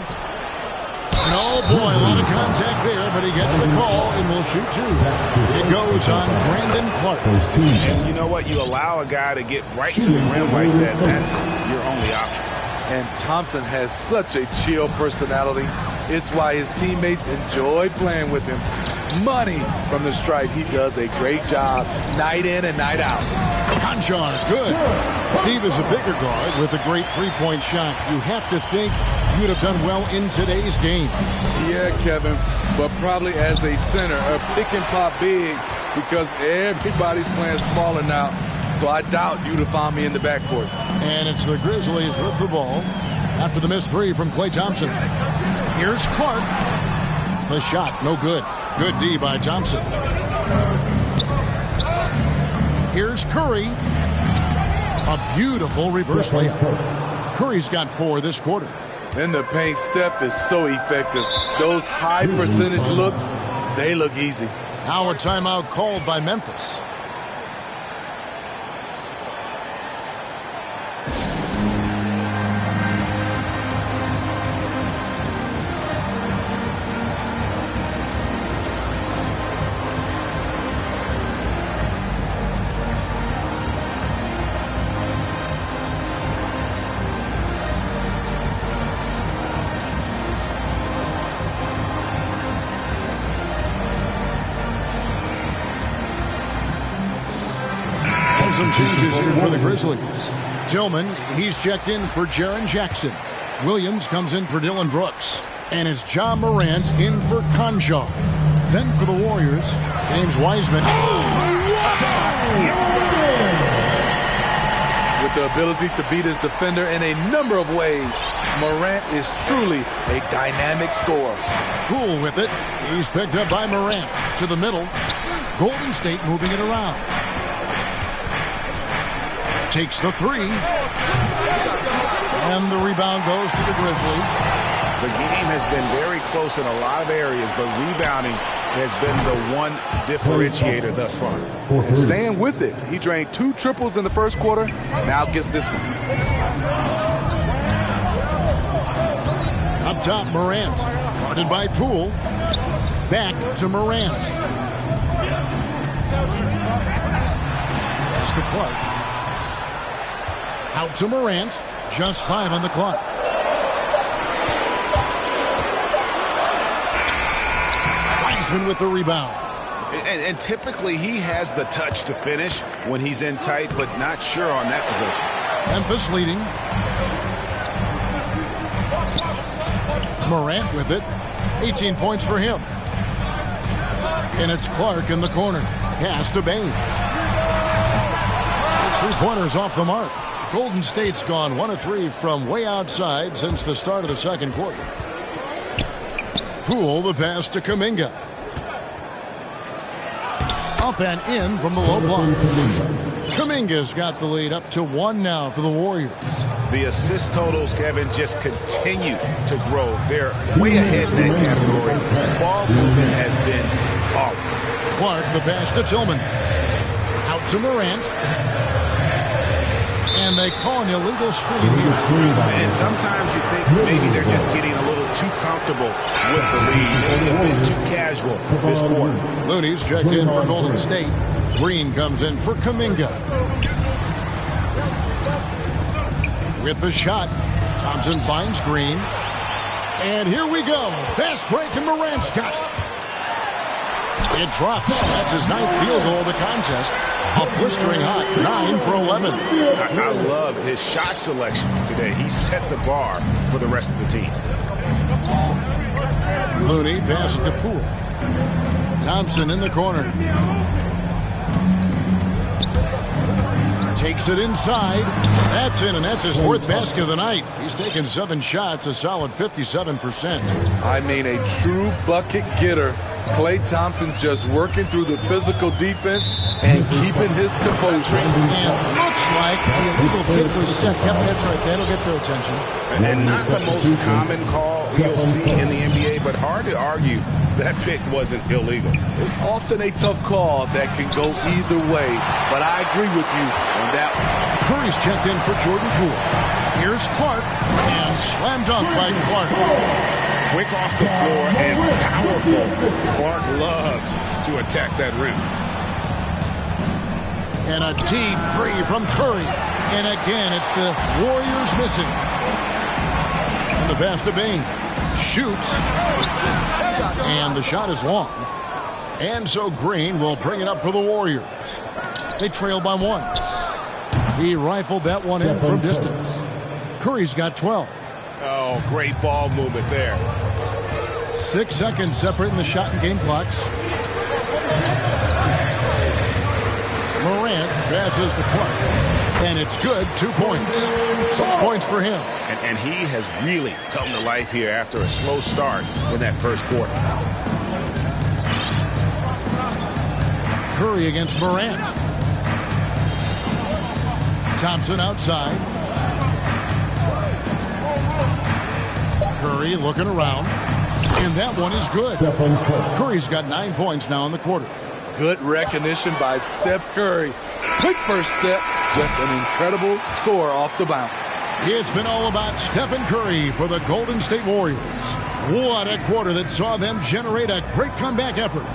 And oh boy, a lot of contact there, but he gets the call and will shoot 2. It goes on Brandon Clark. And you know what? You allow a guy to get right to the rim like that. That's your only option. And Thompson has such a chill personality. It's why his teammates enjoy playing with him. Money from the stripe. He does a great job night in and night out. Conchar, good. Steve is a bigger guard with a great three-point shot. You have to think you'd have done well in today's game. Yeah, Kevin, but probably as a center, a pick and pop big, because everybody's playing smaller now. So I doubt you'd have found me in the backcourt. And it's the Grizzlies with the ball after the missed 3 from Klay Thompson. Here's Clark. The shot, no good. Good D by Thompson. Here's Curry. A beautiful reverse layup. Curry's got 4 this quarter. And the paint step is so effective. Those high percentage looks, they look easy. Now a timeout called by Memphis. Some changes here for the Grizzlies. Tillman, he's checked in for Jaren Jackson. Williams comes in for Dylan Brooks. And it's John Morant in for Conchar. Then for the Warriors, James Wiseman. With the ability to beat his defender in a number of ways, Morant is truly a dynamic scorer. Cool with it. He's picked up by Morant to the middle. Golden State moving it around. Takes the 3. And the rebound goes to the Grizzlies. The game has been very close in a lot of areas, but rebounding has been the one differentiator thus far. And staying with it. He drained 2 triples in the first quarter. Now gets this one. Up top, Morant. Guarded by Poole. Back to Morant. Pass to Clark. Out to Morant. Just 5 on the clock. Wiseman with the rebound. And typically he has the touch to finish when he's in tight, but not sure on that position. Memphis leading. Morant with it. 18 points for him. And it's Clark in the corner. Pass to Bain. His 3-pointers off the mark. Golden State's gone 1 of 3 from way outside since the start of the second quarter. Poole the pass to Kuminga. Up and in from the low block. Kuminga's got the lead up to 1 now for the Warriors. The assist totals, Kevin, just continue to grow. They're way ahead in that category. Ball movement has been flawless. Clark the pass to Tillman. Out to Morant. And they call an illegal screen here. And sometimes you think maybe they're just getting a little too comfortable with the lead. Maybe a bit too casual this quarter. Looney's checked in for Golden State. Green comes in for Kuminga. With the shot, Thompson finds Green. And here we go. Fast break and Morant's got it. It drops. That's his 9th field goal of the contest. A blistering hot 9 for 11. I love his shot selection today. He set the bar for the rest of the team. Looney passes to Poole. Thompson in the corner. Takes it inside. That's in, and that's his 4th basket of the night. He's taken 7 shots, a solid 57%. I mean, a true bucket getter. Klay Thompson just working through the physical defense and keeping his composure. And looks like the illegal kick was set. Yep, that's right. That'll get their attention. And not the most common call you'll see in the NBA, but hard to argue that pick wasn't illegal. It's often a tough call that can go either way, but I agree with you on that one. Curry's checked in for Jordan Poole. Here's Clark, and slam dunk by Clark. Quick off the floor and powerful. Clark loves to attack that rim. And a deep 3 from Curry. And again, it's the Warriors missing. And the pass to Bain. Shoots. And the shot is long. And so Green will bring it up for the Warriors. They trail by 1. He rifled that one in from distance. Curry's got 12. Oh, great ball movement there. 6 seconds separating the shot and game clocks. Morant passes to Clark. And it's good. 2 points. 6 points for him. And he has really come to life here after a slow start in that first quarter. Curry against Morant. Thompson outside. Curry looking around. And that one is good. Curry's got 9 points now in the quarter. Good recognition by Steph Curry. Quick first step. Just an incredible score off the bounce. It's been all about Stephen Curry for the Golden State Warriors. What a quarter that saw them generate a great comeback effort.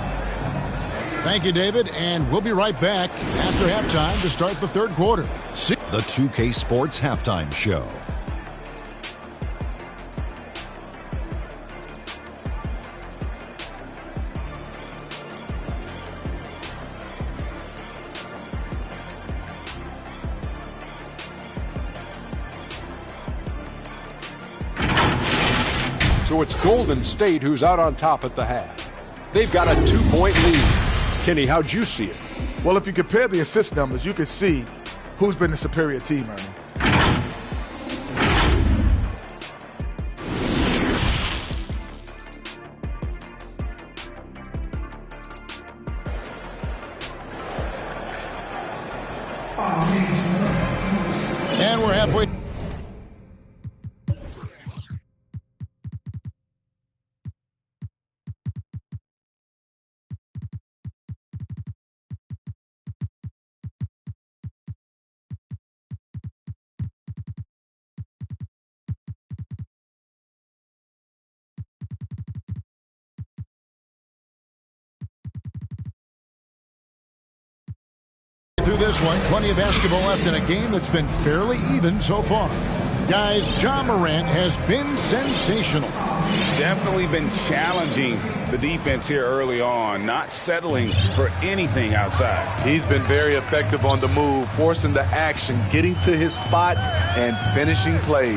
Thank you, David, and we'll be right back after halftime to start the third quarter. The 2K Sports Halftime Show. So it's Golden State who's out on top at the half. They've got a 2-point lead. Kenny, how'd you see it? Well, if you compare the assist numbers, you can see who's been the superior team, Ernie. And we're halfway. through this one. Plenty of basketball left in a game that's been fairly even so far. Guys, Ja Morant has been sensational. Definitely been challenging the defense here early on, not settling for anything outside. He's been very effective on the move, forcing the action, getting to his spots, and finishing plays.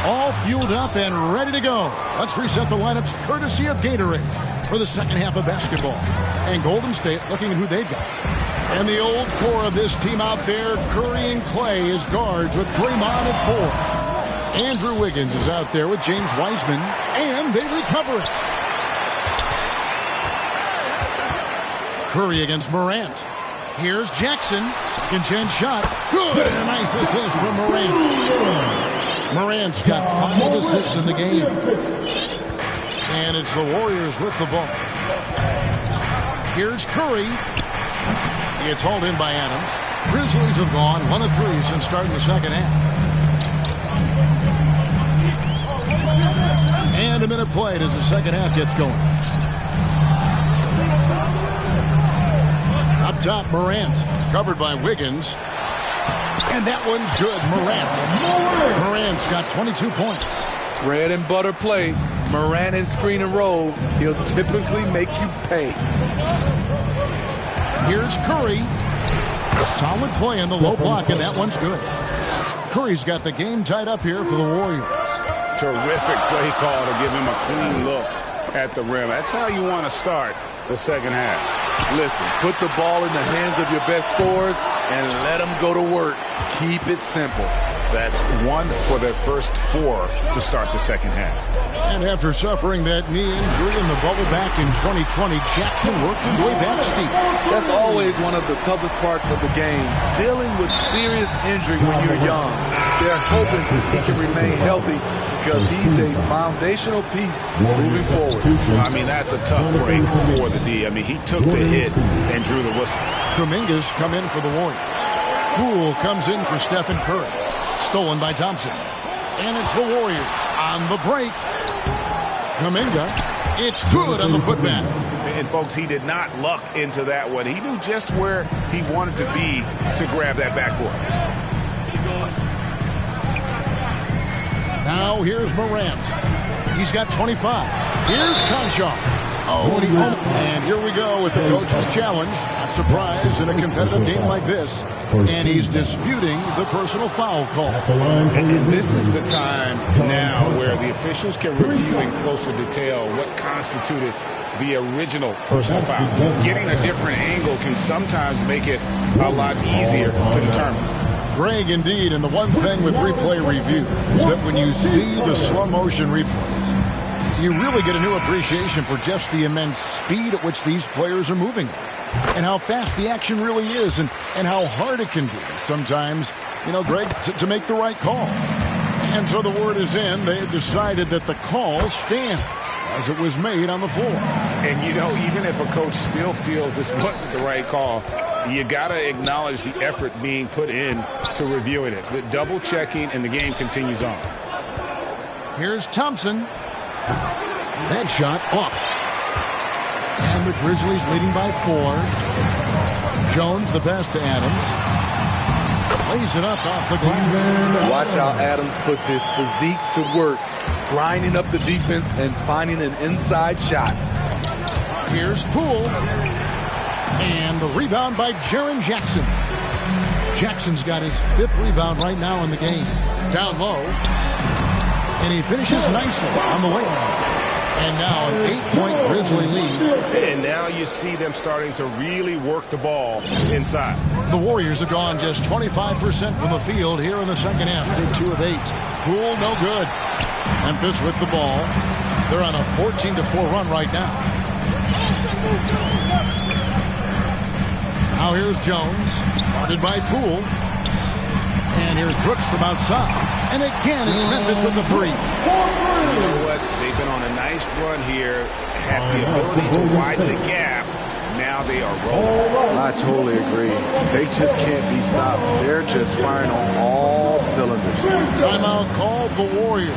All fueled up and ready to go. Let's reset the lineups courtesy of Gatorade for the second half of basketball. And Golden State looking at who they've got. And the old core of this team out there, Curry and Clay as guards with Draymond at 4. Andrew Wiggins is out there with James Wiseman, and they recover it. Curry against Morant. Here's Jackson. Second chance shot. Good. And a nice assist from Morant. Morant's got 5 assists in the game. And it's the Warriors with the ball. Here's Curry. It's hauled in by Adams. Grizzlies have gone 1 of 3 since starting the second half. And a minute played as the second half gets going. Up top, Morant. Covered by Wiggins. And that one's good. Morant's got 22 points. Bread and butter play. Morant in screen and roll. He'll typically make you pay. Here's Curry. Solid play in the low block, and that one's good. Curry's got the game tied up here for the Warriors. Terrific play call to give him a clean look at the rim. That's how you want to start the second half. Listen, put the ball in the hands of your best scorers and let them go to work. Keep it simple. That's 1 for their first 4 to start the second half. And after suffering that knee injury in the bubble back in 2020, Jackson worked his way back steep. That's always one of the toughest parts of the game, dealing with serious injury when you're young. They're hoping he can remain healthy because he's a foundational piece moving forward. I mean, that's a tough break for the D. I mean, he took the hit and drew the whistle. Kuminga's come in for the Warriors. Poole comes in for Stephen Curry. Stolen by Thompson. And it's the Warriors on the break. Kuminga, it's good on the putback. And folks, he did not luck into that one. He knew just where he wanted to be to grab that backboard. Now here's Morant. He's got 25. Here's Conchar. And here we go with the coach's challenge. Not surprised in a competitive game like this. And he's disputing the personal foul call. And this is the time now where the officials can review in closer detail what constituted the original personal foul. Getting a different angle can sometimes make it a lot easier to determine. Greg, indeed, and the one thing with replay review is that when you see the slow motion replays, you really get a new appreciation for just the immense speed at which these players are moving and how fast the action really is and how hard it can be sometimes, Greg, to make the right call. And so the word is in. They have decided that the call stands as it was made on the floor. And, even if a coach still feels this wasn't the right call, you got to acknowledge the effort being put in to reviewing it. The double checking, and the game continues on. Here's Thompson. That shot off. And the Grizzlies leading by 4. Jones, the pass to Adams. Lays it up off the glass. Watch how Adams puts his physique to work, grinding up the defense and finding an inside shot. Here's Poole. And the rebound by Jaren Jackson. Jackson's got his 5th rebound right now in the game. Down low. And he finishes nicely on the way. And now an 8-point Grizzly lead. And now you see them starting to really work the ball inside. The Warriors have gone just 25% from the field here in the second half. They're 2 of 8. Poole, no good. Memphis with the ball. They're on a 14-4 run right now. Now here's Jones. Guarded by Poole. And here's Brooks from outside. And again, it's Memphis with the 3. You know what? They've been on a nice run here. Have the ability to widen the gap. Now they are rolling. I totally agree. They just can't be stopped. They're just firing on all cylinders. Timeout called the Warriors.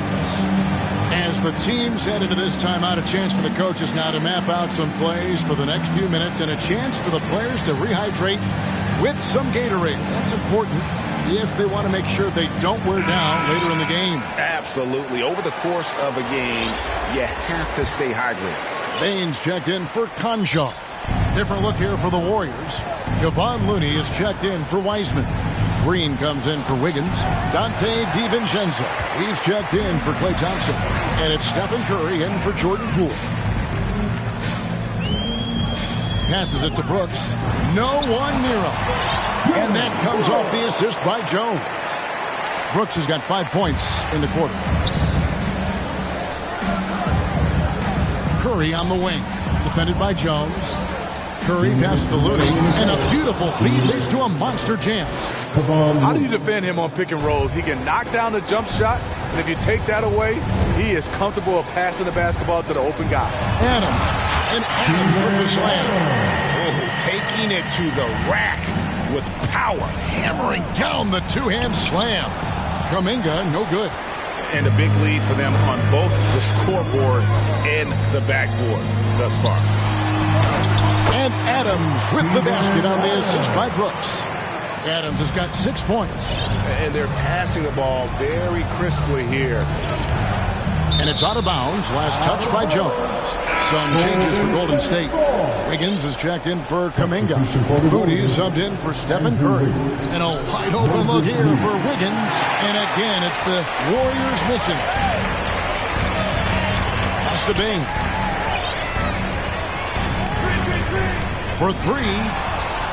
As the teams head into this timeout, a chance for the coaches now to map out some plays for the next few minutes and a chance for the players to rehydrate, with some Gatorade. That's important if they want to make sure they don't wear down later in the game. Absolutely. Over the course of a game, you have to stay hydrated. Baines checked in for Conjaw. Different look here for the Warriors. Kevon Looney is checked in for Wiseman. Green comes in for Wiggins. Dante DiVincenzo. He's checked in for Klay Thompson. And it's Stephen Curry in for Jordan Poole. Passes it to Brooks. No one near him. And that comes off the assist by Jones. Brooks has got 5 points in the quarter. Curry on the wing. Defended by Jones. Curry passes to Looney. And a beautiful feed leads to a monster jam. How do you defend him on pick and rolls? He can knock down the jump shot, and if you take that away, he is comfortable of passing the basketball to the open guy. Adams with the slam. Oh, taking it to the rack with power. Hammering down the two-hand slam. Kuminga, no good. And a big lead for them on both the scoreboard and the backboard thus far. And Adams with the basket on the assist by Brooks. Adams has got 6 points. And they're passing the ball very crisply here. And it's out of bounds. Last touch by Jones. Some changes for Golden State. Wiggins is checked in for Kuminga. Moody subbed in for Stephen Curry. And a wide open look here for Wiggins. And again, it's the Warriors missing. Pass to Bing. For three.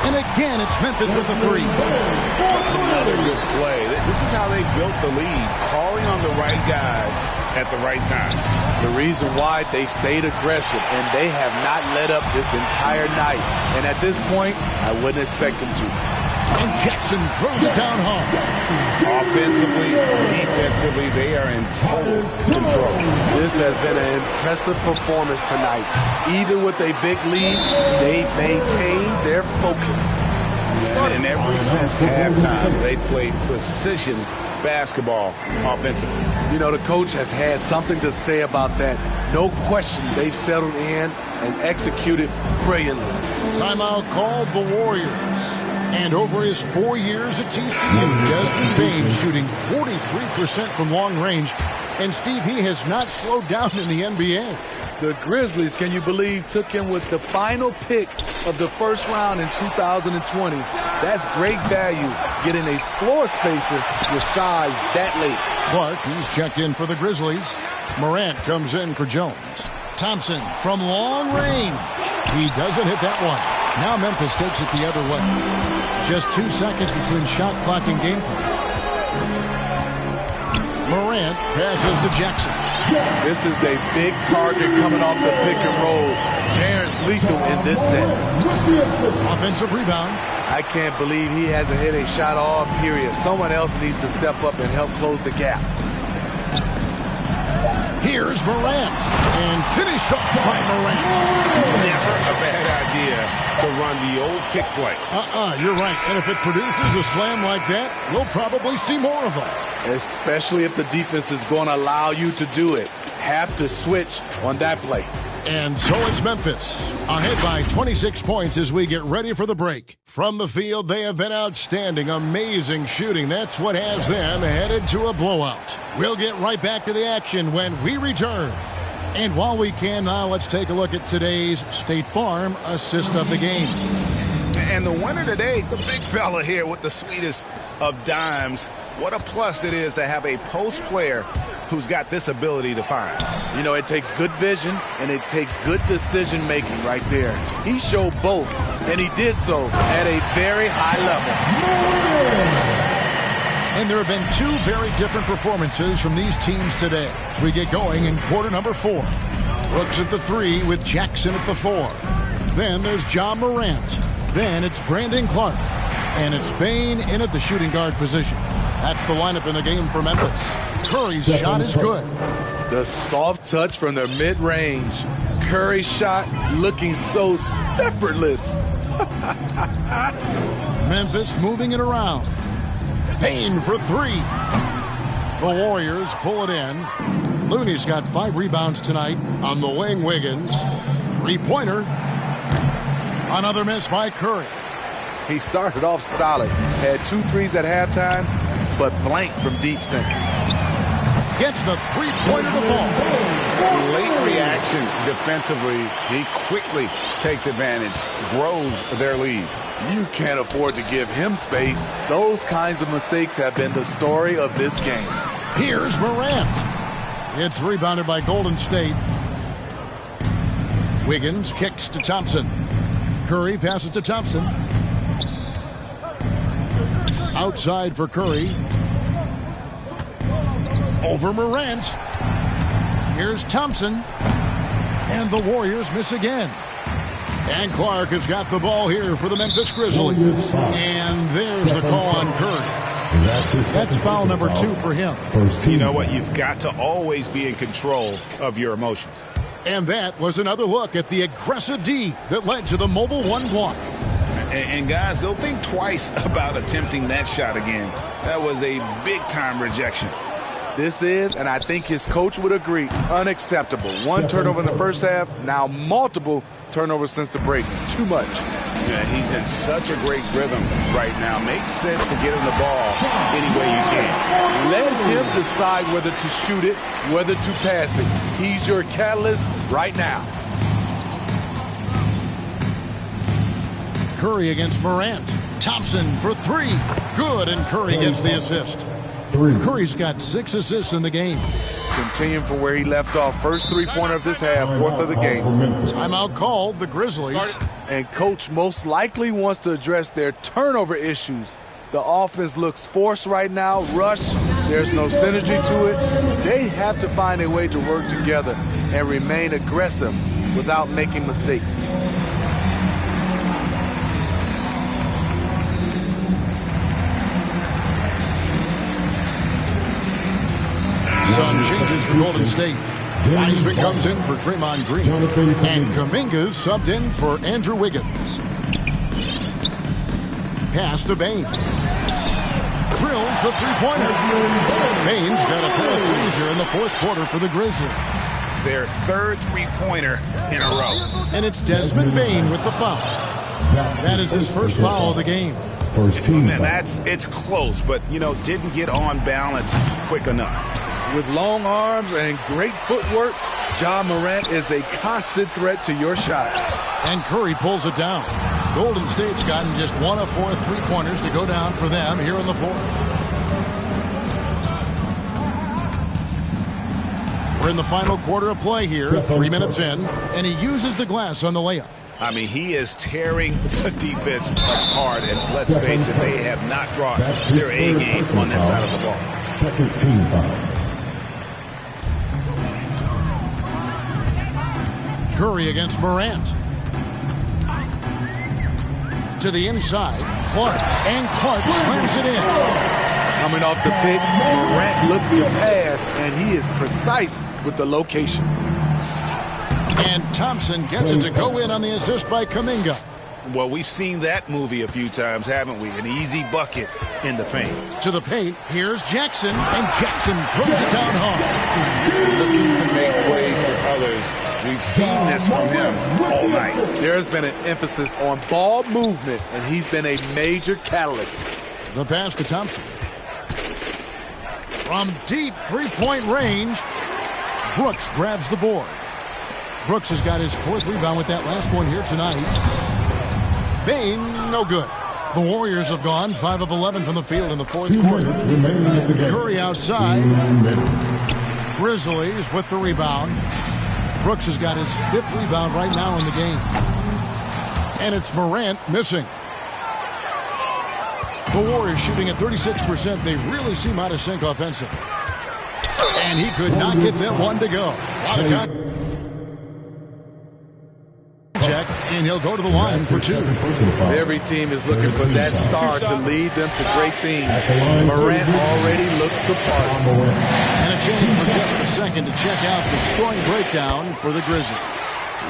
And again, it's Memphis with the three. Another good play. This is how they built the lead. Calling on the right guys at the right time. The reason why they've stayed aggressive, and they have not let up this entire night. And at this point, I wouldn't expect them to. And Jackson throws it down hard. Offensively, defensively, they are in total control. This has been an impressive performance tonight. Even with a big lead, they've maintained their focus. And ever since halftime, they played precision basketball offensively. You know, the coach has had something to say about that. No question, they've settled in and executed brilliantly. Timeout called the Warriors. And over his 4 years at TCU, Desmond Baines shooting 43% from long range. And Steve, he has not slowed down in the NBA. The Grizzlies, can you believe, took him with the final pick of the first round in 2020. That's great value, getting a floor spacer with size that late. Clark, he's checked in for the Grizzlies. Morant comes in for Jones. Thompson from long range. He doesn't hit that one. Now Memphis takes it the other way. Just 2 seconds between shot clock and game clock. Morant passes to Jackson. This is a big target coming off the pick and roll. Jaren's lethal in this set. Offensive rebound. I can't believe he hasn't hit a shot all period. Someone else needs to step up and help close the gap. Here's Morant. And finished off by Morant. Never a bad idea to run the old kick play. You're right. And if it produces a slam like that, we'll probably see more of them. Especially if the defense is going to allow you to do it. Have to switch on that play. And so it's Memphis, ahead by 26 points as we get ready for the break. From the field, they have been outstanding, amazing shooting. That's what has them headed to a blowout. We'll get right back to the action when we return. And while we can now, let's take a look at today's State Farm assist of the game. And the winner today, the big fella here with the sweetest of dimes. What a plus it is to have a post player who's got this ability to find. You know, it takes good vision and it takes good decision making right there. He showed both, and he did so at a very high level. And there have been two very different performances from these teams today as we get going in quarter number 4. Brooks at the 3 with Jackson at the 4. Then there's Ja Morant. Then it's Brandon Clark. And it's Bane in at the shooting guard position. That's the lineup in the game for Memphis. Curry's shot is good. The soft touch from the mid-range. Curry's shot looking so effortless. Memphis moving it around. Bane for 3. The Warriors pull it in. Looney's got 5 rebounds tonight. On the wing, Wiggins. 3-pointer. Another miss by Curry. He started off solid, had 2 threes at halftime, but blank from deep since. Gets the three-pointer to fall. Late reaction defensively. He quickly takes advantage, grows their lead. You can't afford to give him space. Those kinds of mistakes have been the story of this game. Here's Morant. It's rebounded by Golden State. Wiggins kicks to Thompson. Curry passes to Thompson. Outside for Curry. Over Morant. Here's Thompson. And the Warriors miss again. And Clark has got the ball here for the Memphis Grizzlies. And there's the call on Curry. That's foul number 2 for him. You know what? You've got to always be in control of your emotions. And that was another look at the aggressive D that led to the Mobile 1 block. And guys, they'll think twice about attempting that shot again. That was a big-time rejection. This is, and I think his coach would agree, unacceptable. 1 turnover in the first half, now multiple turnovers since the break. Too much. Yeah, he's in such a great rhythm right now. Makes sense to get him the ball any way you can. Let him decide whether to shoot it, whether to pass it. He's your catalyst right now. Curry against Morant. Thompson for 3. Good, and Curry gets the assist. Curry's got 6 assists in the game. Continuing from where he left off. First three-pointer of this half, 4th of the game. Timeout called, the Grizzlies. And coach most likely wants to address their turnover issues. The offense looks forced right now, rush. There's no synergy to it. They have to find a way to work together and remain aggressive without making mistakes. Sun changes for Golden State. Wiseman comes in for Draymond Green. And Kuminga's subbed in for Andrew Wiggins. Pass to Bain. Drills the three-pointer. Bain's got a pair of threes here in the 4th quarter for the Grizzlies. Their 3rd three-pointer in a row. And it's Desmond Bain with the foul. That is his first foul of the game. First team foul. It's close, but, didn't get on balance quick enough. With long arms and great footwork, Ja Morant is a constant threat to your shot. And Curry pulls it down. Golden State's gotten just 1 of 4 three-pointers to go down for them here in the 4th. We're in the final quarter of play here, 3 minutes in, and he uses the glass on the layup. I mean, he is tearing the defense apart, and let's face it, they have not brought their A game on that side of the ball. Second team foul. Curry against Morant. To the inside, Clark. And Clark slams it in. Coming off the pick, Morant looks to pass, and he is precise with the location. And Thompson gets it to go in on the assist by Kuminga. Well, we've seen that movie a few times, haven't we? An easy bucket in the paint. To the paint, here's Jackson, and Jackson throws it down hard. Looking to make plays for others. We've seen this from him all night. There's been an emphasis on ball movement, and he's been a major catalyst. The pass to Thompson. From deep three-point range, Brooks grabs the board. Brooks has got his 4th rebound with that last one here tonight. Bain, no good. The Warriors have gone 5 of 11 from the field in the 4th quarter. Curry outside. Grizzlies with the rebound. Brooks has got his 5th rebound right now in the game. And it's Morant missing. The Warriors shooting at 36%. They really seem out of sync offensively. And he could not get that one to go. And he'll go to the line for 2. Every team is looking for that star to lead them to great things. Morant already looks the part. And a chance for just a second to check out the scoring breakdown for the Grizzlies.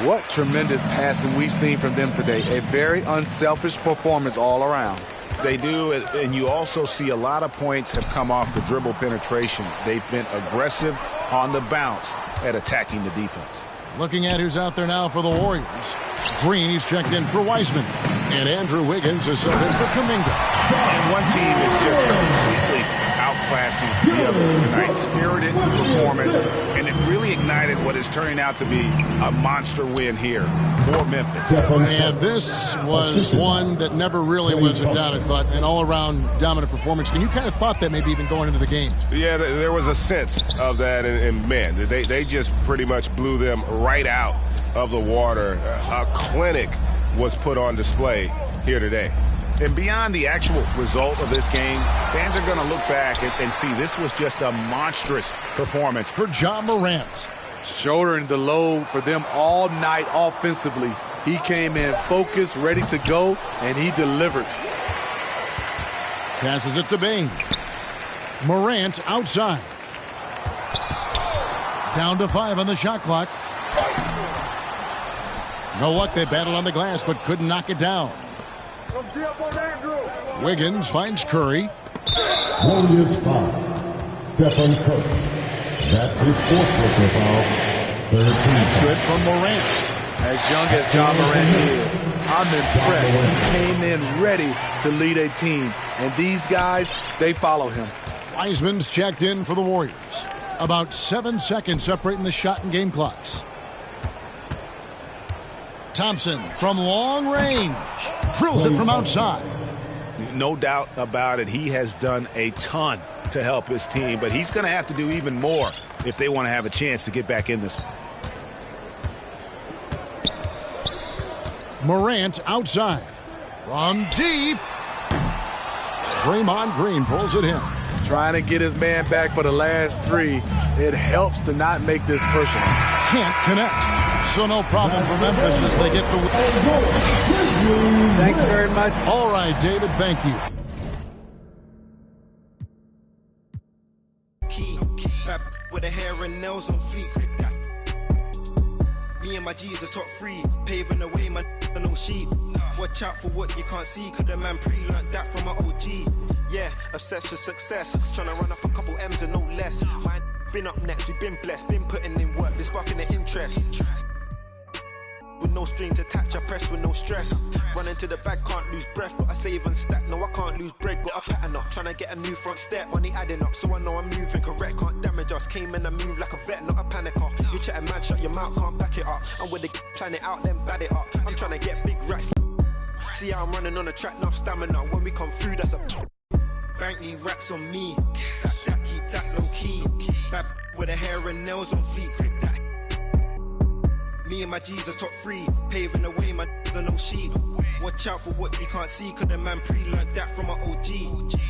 What tremendous passing we've seen from them today. A very unselfish performance all around. They do, and you also see a lot of points have come off the dribble penetration. They've been aggressive on the bounce at attacking the defense. Looking at who's out there now for the Warriors. Green, he's checked in for Wiseman. And Andrew Wiggins is subbed in for Kuminga. And one team is just completely outclassing the other tonight. Spirited performance, and it really ignited what is turning out to be a monster win here for Memphis. And this was one that never really was in doubt, I thought. An all-around dominant performance. And you kind of thought that maybe even going into the game. Yeah, there was a sense of that, and man, they just pretty much blew them right out of the water. A clinic was put on display here today. And beyond the actual result of this game, fans are going to look back and see this was just a monstrous performance for Ja Morant. Shouldering the load for them all night offensively. He came in focused, ready to go, and he delivered. Passes it to Bain. Morant outside. Down to 5 on the shot clock. No luck, they battled on the glass, but couldn't knock it down. Wiggins finds Curry. Warriors foul. Stephen Curry. That's his 4th personal foul. 13. That's good from Morant. As young as Ja Morant is, I'm impressed. He came in ready to lead a team. And these guys, they follow him. Wiseman's checked in for the Warriors. About 7 seconds separating the shot and game clocks. Thompson from long range. Drills it from outside. No doubt about it. He has done a ton to help his team, but he's going to have to do even more if they want to have a chance to get back in this one. Morant outside. From deep. Draymond Green pulls it in. Trying to get his man back for the last 3. It helps to not make this personal. Can't connect. So no problem for Memphis as they get the win. Thanks very much. All right, David, thank you. With the hair and nails on feet. Me and my G's are top 3, paving the way, man, no sheep. Watch out for what you can't see, cause the man pre-learned that from my OG. Yeah, obsessed with success, trying to run up a couple M's and no less. Mine been up next, we've been blessed, been putting in work, been sparking the interest. With no strings attached, I press with no stress. Running to the bag, can't lose breath, but I save and stack. No, I can't lose bread, got a pattern up. Trying to get a new front step, money adding up, so I know I'm moving correct. Can't damage us, came in and move like a vet, not a panicker. You chatting man, shut your mouth, can't back it up. I'm with the plan it out, then bad it up. I'm trying to get big racks. See how I'm running on the track, enough stamina. When we come through, that's a bank need racks on me. Stack that, keep that low key. Bad with the hair and nails on fleek, grip that. Me and my G's are top 3, paving the way, man, no sheep. Watch out for what you can't see, cause the man pre-learned that from my OG.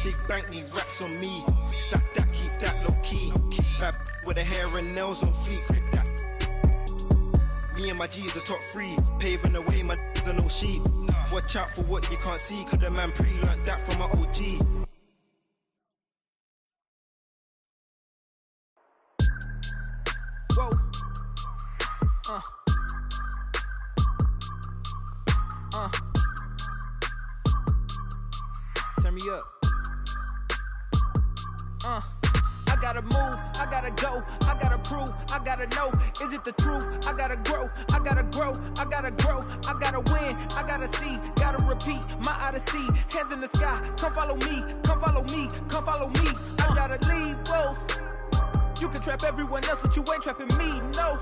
Big bank need racks on me. Stack that, keep that low key. Bad with the hair and nails on fleek, grip that. Me and my G's are top 3, paving the way, man, no sheep. Watch out for what you can't see, cause the man pre-learned that from my OG. Whoa. Turn me up. I gotta move, I gotta go, I gotta prove, I gotta know, is it the truth? I gotta grow, I gotta grow, I gotta grow, I gotta win, I gotta see, gotta repeat, my odyssey, hands in the sky, come follow me, come follow me, come follow me, I gotta leave, whoa. You can trap everyone else, but you ain't trapping me, no.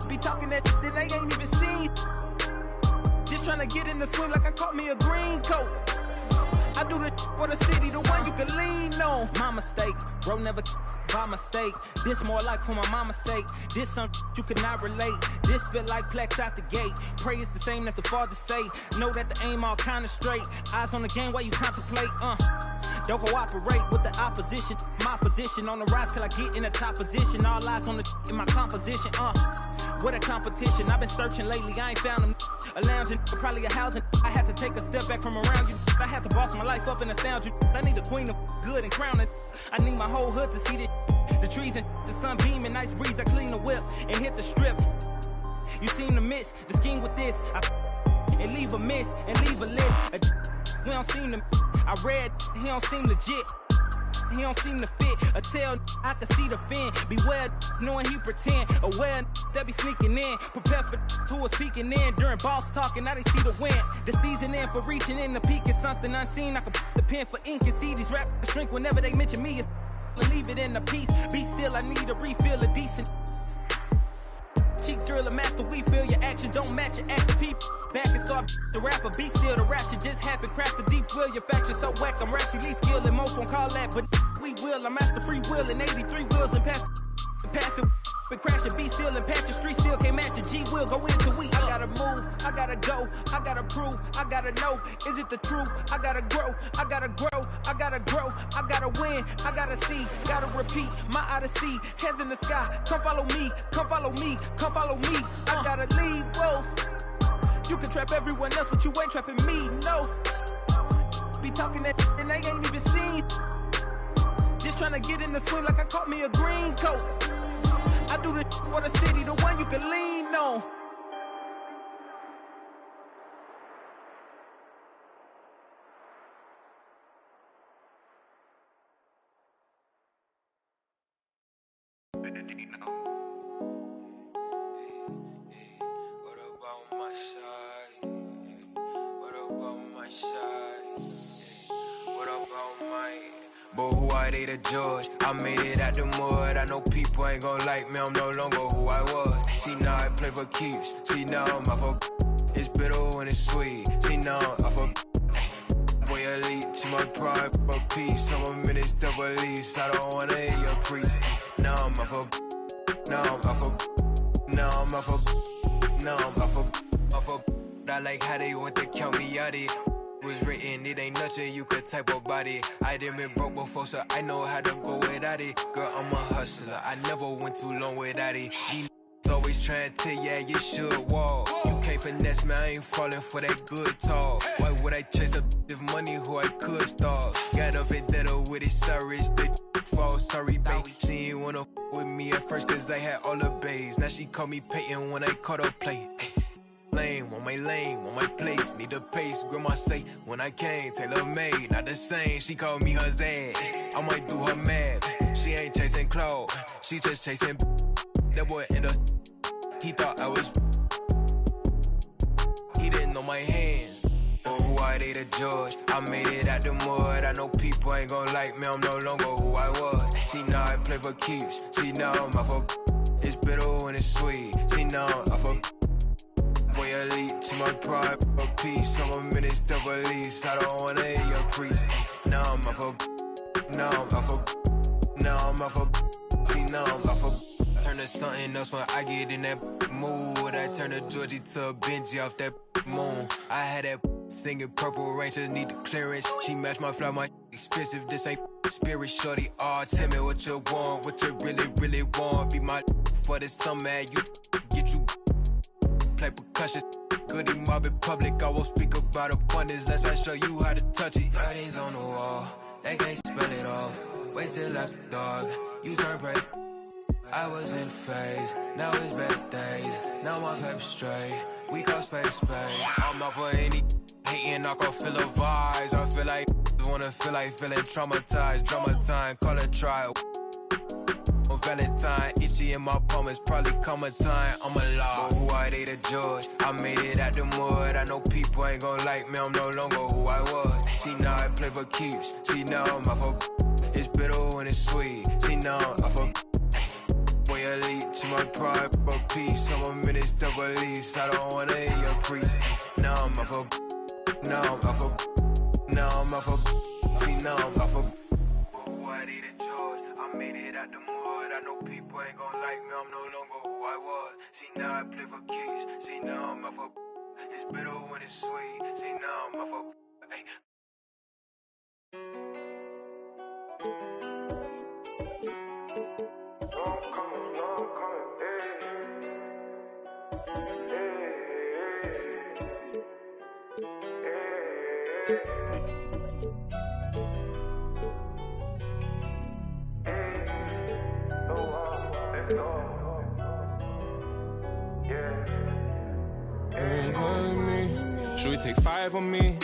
Be talking that they ain't even seen. Just trying to get in the swim like I caught me a green coat. I do the for the city, the one you can lean on. My mistake, bro, never by mistake. This more like for my mama's sake. This something you could not relate. This feel like plex out the gate. Pray it's the same that the father say. Know that the aim all kinda straight. Eyes on the game while you contemplate, Don't cooperate with the opposition. My position on the rise till I get in the top position. All eyes on the in my composition, What a competition, I've been searching lately, I ain't found them. A lounging, probably a housing. I had to take a step back from around you. I had to boss my life up and astound you. I need a queen of good and crowning. I need my whole hood to see this. The trees and the sun beaming, nice breeze. I clean the whip and hit the strip. You seem to miss the scheme with this. And leave a miss and leave a list. We don't seem to. I read, he don't seem legit. he don't seem to fit. A tell I can see the fin. Beware knowing he pretend. Aware that be sneaking in. Prepare for who was peeking in during boss talking. Now they see the win. The season in for reaching in the peak is something unseen. I can the pen for ink and see these rappers shrink whenever they mention me. It's leave it in the piece. Be still, I need a refill of decent. Cheek drill a master, we feel your actions don't match your active people. Back and start the rapper, be still the rapture just happen. Craft the deep will, your faction so whack. I'm rationally skilled and most won't call that, but we will. I'm master free will and 83 wheels and pass it. Been crashing, be still and patch your street still can't match your G will go into we. I gotta move, I gotta go, I gotta prove, I gotta know, is it the truth? I gotta grow, I gotta grow, I gotta grow, I gotta win, I gotta see, gotta repeat, my odyssey, hands in the sky, come follow me, come follow me, come follow me, I gotta leave, whoa. You can trap everyone else, but you ain't trapping me, no. Be talking that and they ain't even seen. Just trying to get in the swing like I caught me a green coat. I do this for the city, the one you can lean on. What about my side? What about my side? What about my... But who are they to judge? I made it out the mud. I know people ain't gon' like me, I'm no longer who I was. See now I play for keeps. See now I'm off of... It's bitter when it's sweet. See now I'm off of... Boy elite, she my pride, a piece. So I'm in this double lease. I don't wanna hear your preach. Now I'm off of... Now I'm off of... Now I'm off of... Now I'm off of... I like how they want to count me out it. Was written, it ain't nothing you could type about it. I done been broke before, so I know how to go without it. Girl, I'm a hustler, I never went too long without it. These always trying to, yeah, you should walk. You can't finesse me, I ain't falling for that good talk. Why would I chase up if money who I could start? Got a vendetta with it, sorry, it's the fall, sorry, babe. She ain't wanna with me at first, cause I had all the babes. Now she call me Peyton when I caught her play. Lane, want my place, need a pace. Grandma say, when I came, tailor made, not the same. She called me her Zed, I might do her mad. She ain't chasing clothes, she just chasing. That boy in the, he thought I was. He didn't know my hands. But who are they to judge? I made it out the mud. I know people ain't gon' like me, I'm no longer who I was. See now I play for keeps. See now I'm off of. It's bitter when it's sweet. See now I'm off of. Boy elite, she my pride, a piece. So I'm in this double lease. I don't wanna hear your preach. Now I'm off of. Now I'm off of. Now I'm off of. See now I'm off of. Turn to something else when I get in that mood. I turn to Georgie to a Benji off that moon. I had that singing Purple Rain, just need the clearance. She match my fly, my expensive. This ain't spirit, shorty. Oh, tell me what you want, what you really, really want. Be my for the summer, you get you. Play percussion, goody mob in public. I won't speak about abundance unless I show you how to touch it. Writings on the wall, they can't spell it off. Wait till after dark, you turn bright. I was in phase, now it's better days. Now my paper straight, we call space. I'm not for any hating, I can feel the vibes. I feel like wanna feel like feeling traumatized. Drama time, call it trial. On Valentine, itchy in my palm, it's probably coming time. I'm alive. But who are they to judge? I made it out the mud. I know people ain't gon' like me, I'm no longer who I was. See now I play for keeps. See now I'm off of. It's bitter when it's sweet. See now I'm off of. Boy elite, she my pride, a piece. So I'm in this double lease. I don't wanna hear your preach. Now I'm off of. Now I'm off of. Now I'm off of. See now I'm off of. Who are they to judge? I made it out the mud. I know people ain't gon' like me, I'm no longer who I was. See now I play for keys. See now I'm off of. It's bitter when it's sweet. See now I'm off of. Hey. Should we take 5 on me?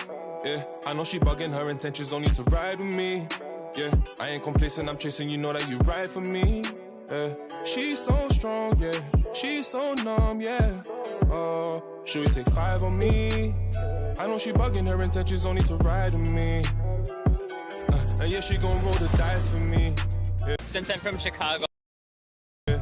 Yeah, I know she bugging, her intentions only to ride with me. Yeah, I ain't complacent, I'm chasing, you know that you right for me. Yeah, she's so strong, yeah, she's so numb, yeah. Oh, should we take 5 on me? I know she bugging, her intentions only to ride with me. And yeah, she gon' roll the dice for me. Yeah. Since I'm from Chicago. Yeah.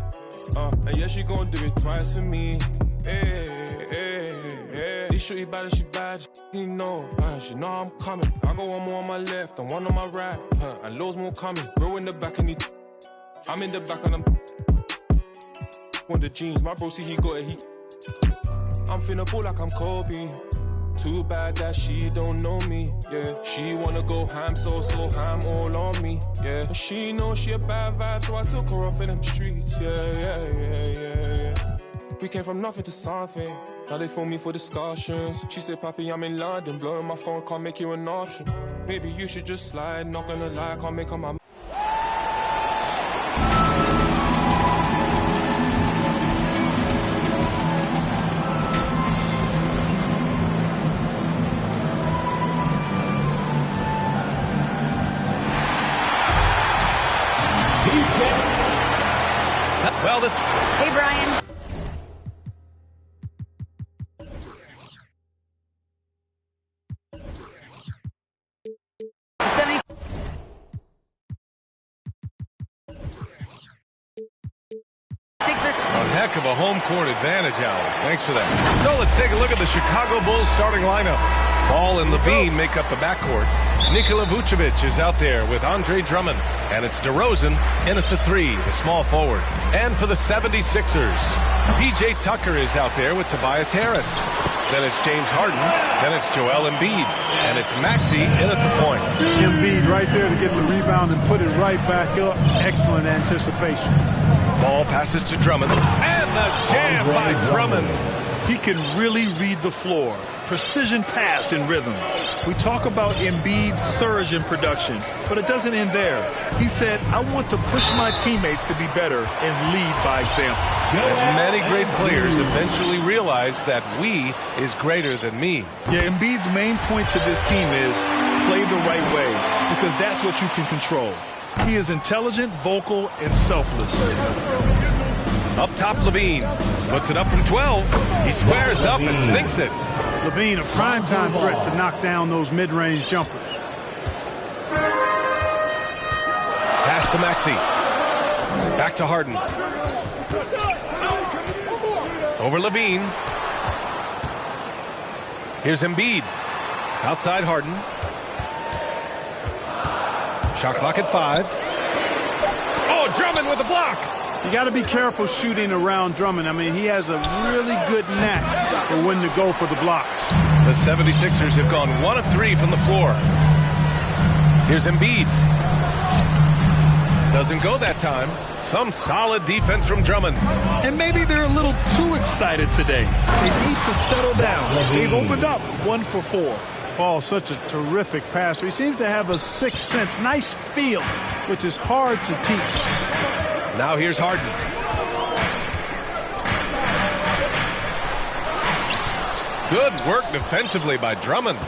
And yeah, she gon' do it twice for me. Hey, hey, hey. This shorty bad as she bad, she know. She know I'm coming. I got one more on my left and one on my right. And loads more coming. Bro in the back and I'm in the back and I'm on the jeans. My bro see he got it. I'm finna ball like I'm Kobe. Too bad that she don't know me, yeah. She wanna go ham, so ham all on me, yeah. And she knows she a bad vibe, so I took her off in them streets, yeah. We came from nothing to something. Now they phone me for discussions. She said, Papi, I'm in London, blowing my phone, can't make you an option. Maybe you should just slide, not gonna lie, can't make her my Well, this... Hey, Brian. A heck of a home court advantage, Allen. Thanks for that. So let's take a look at the Chicago Bulls starting lineup. Ball and Levine make up the backcourt. Nikola Vucevic is out there with Andre Drummond. And it's DeRozan in at the 3, the small forward. And for the 76ers, P.J. Tucker is out there with Tobias Harris. Then it's James Harden. Then it's Joel Embiid. And it's Maxey in at the point. Embiid right there to get the rebound and put it right back up. Excellent anticipation. Ball passes to Drummond. And the jam by Drummond. He can really read the floor. Precision pass in rhythm. We talk about Embiid's surge in production, but it doesn't end there. He said, I want to push my teammates to be better and lead by example. And many great players eventually realize that we is greater than me. Yeah, Embiid's main point to this team is play the right way, because that's what you can control. He is intelligent, vocal, and selfless. Up top, Levine puts it up from 12. He squares up and sinks it. Levine, a primetime threat to knock down those mid-range jumpers. Pass to Maxey. Back to Harden. Over Levine. Here's Embiid. Outside Harden. Shot clock at 5. Oh, Drummond with a block. You got to be careful shooting around Drummond. I mean, he has a really good knack for when to go for the blocks. The 76ers have gone 1 of 3 from the floor. Here's Embiid. Doesn't go that time. Some solid defense from Drummond. And maybe they're a little too excited today. They need to settle down. They've opened up 1 for 4. Paul, such a terrific passer. He seems to have a sixth sense, nice feel, which is hard to teach. Now here's Harden. Good work defensively by Drummond.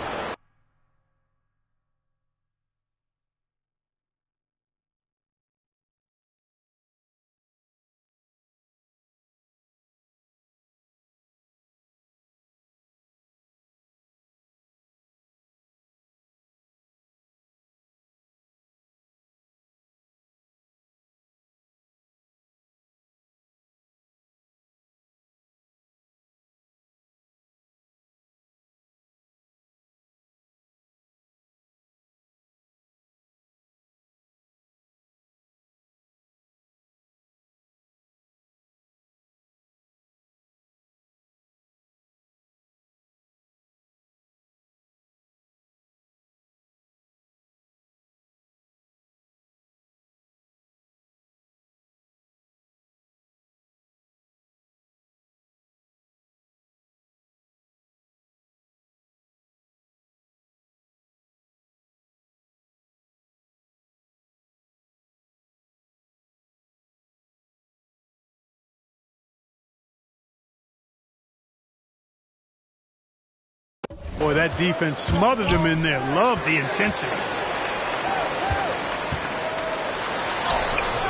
Boy, that defense smothered him in there. Love the intensity.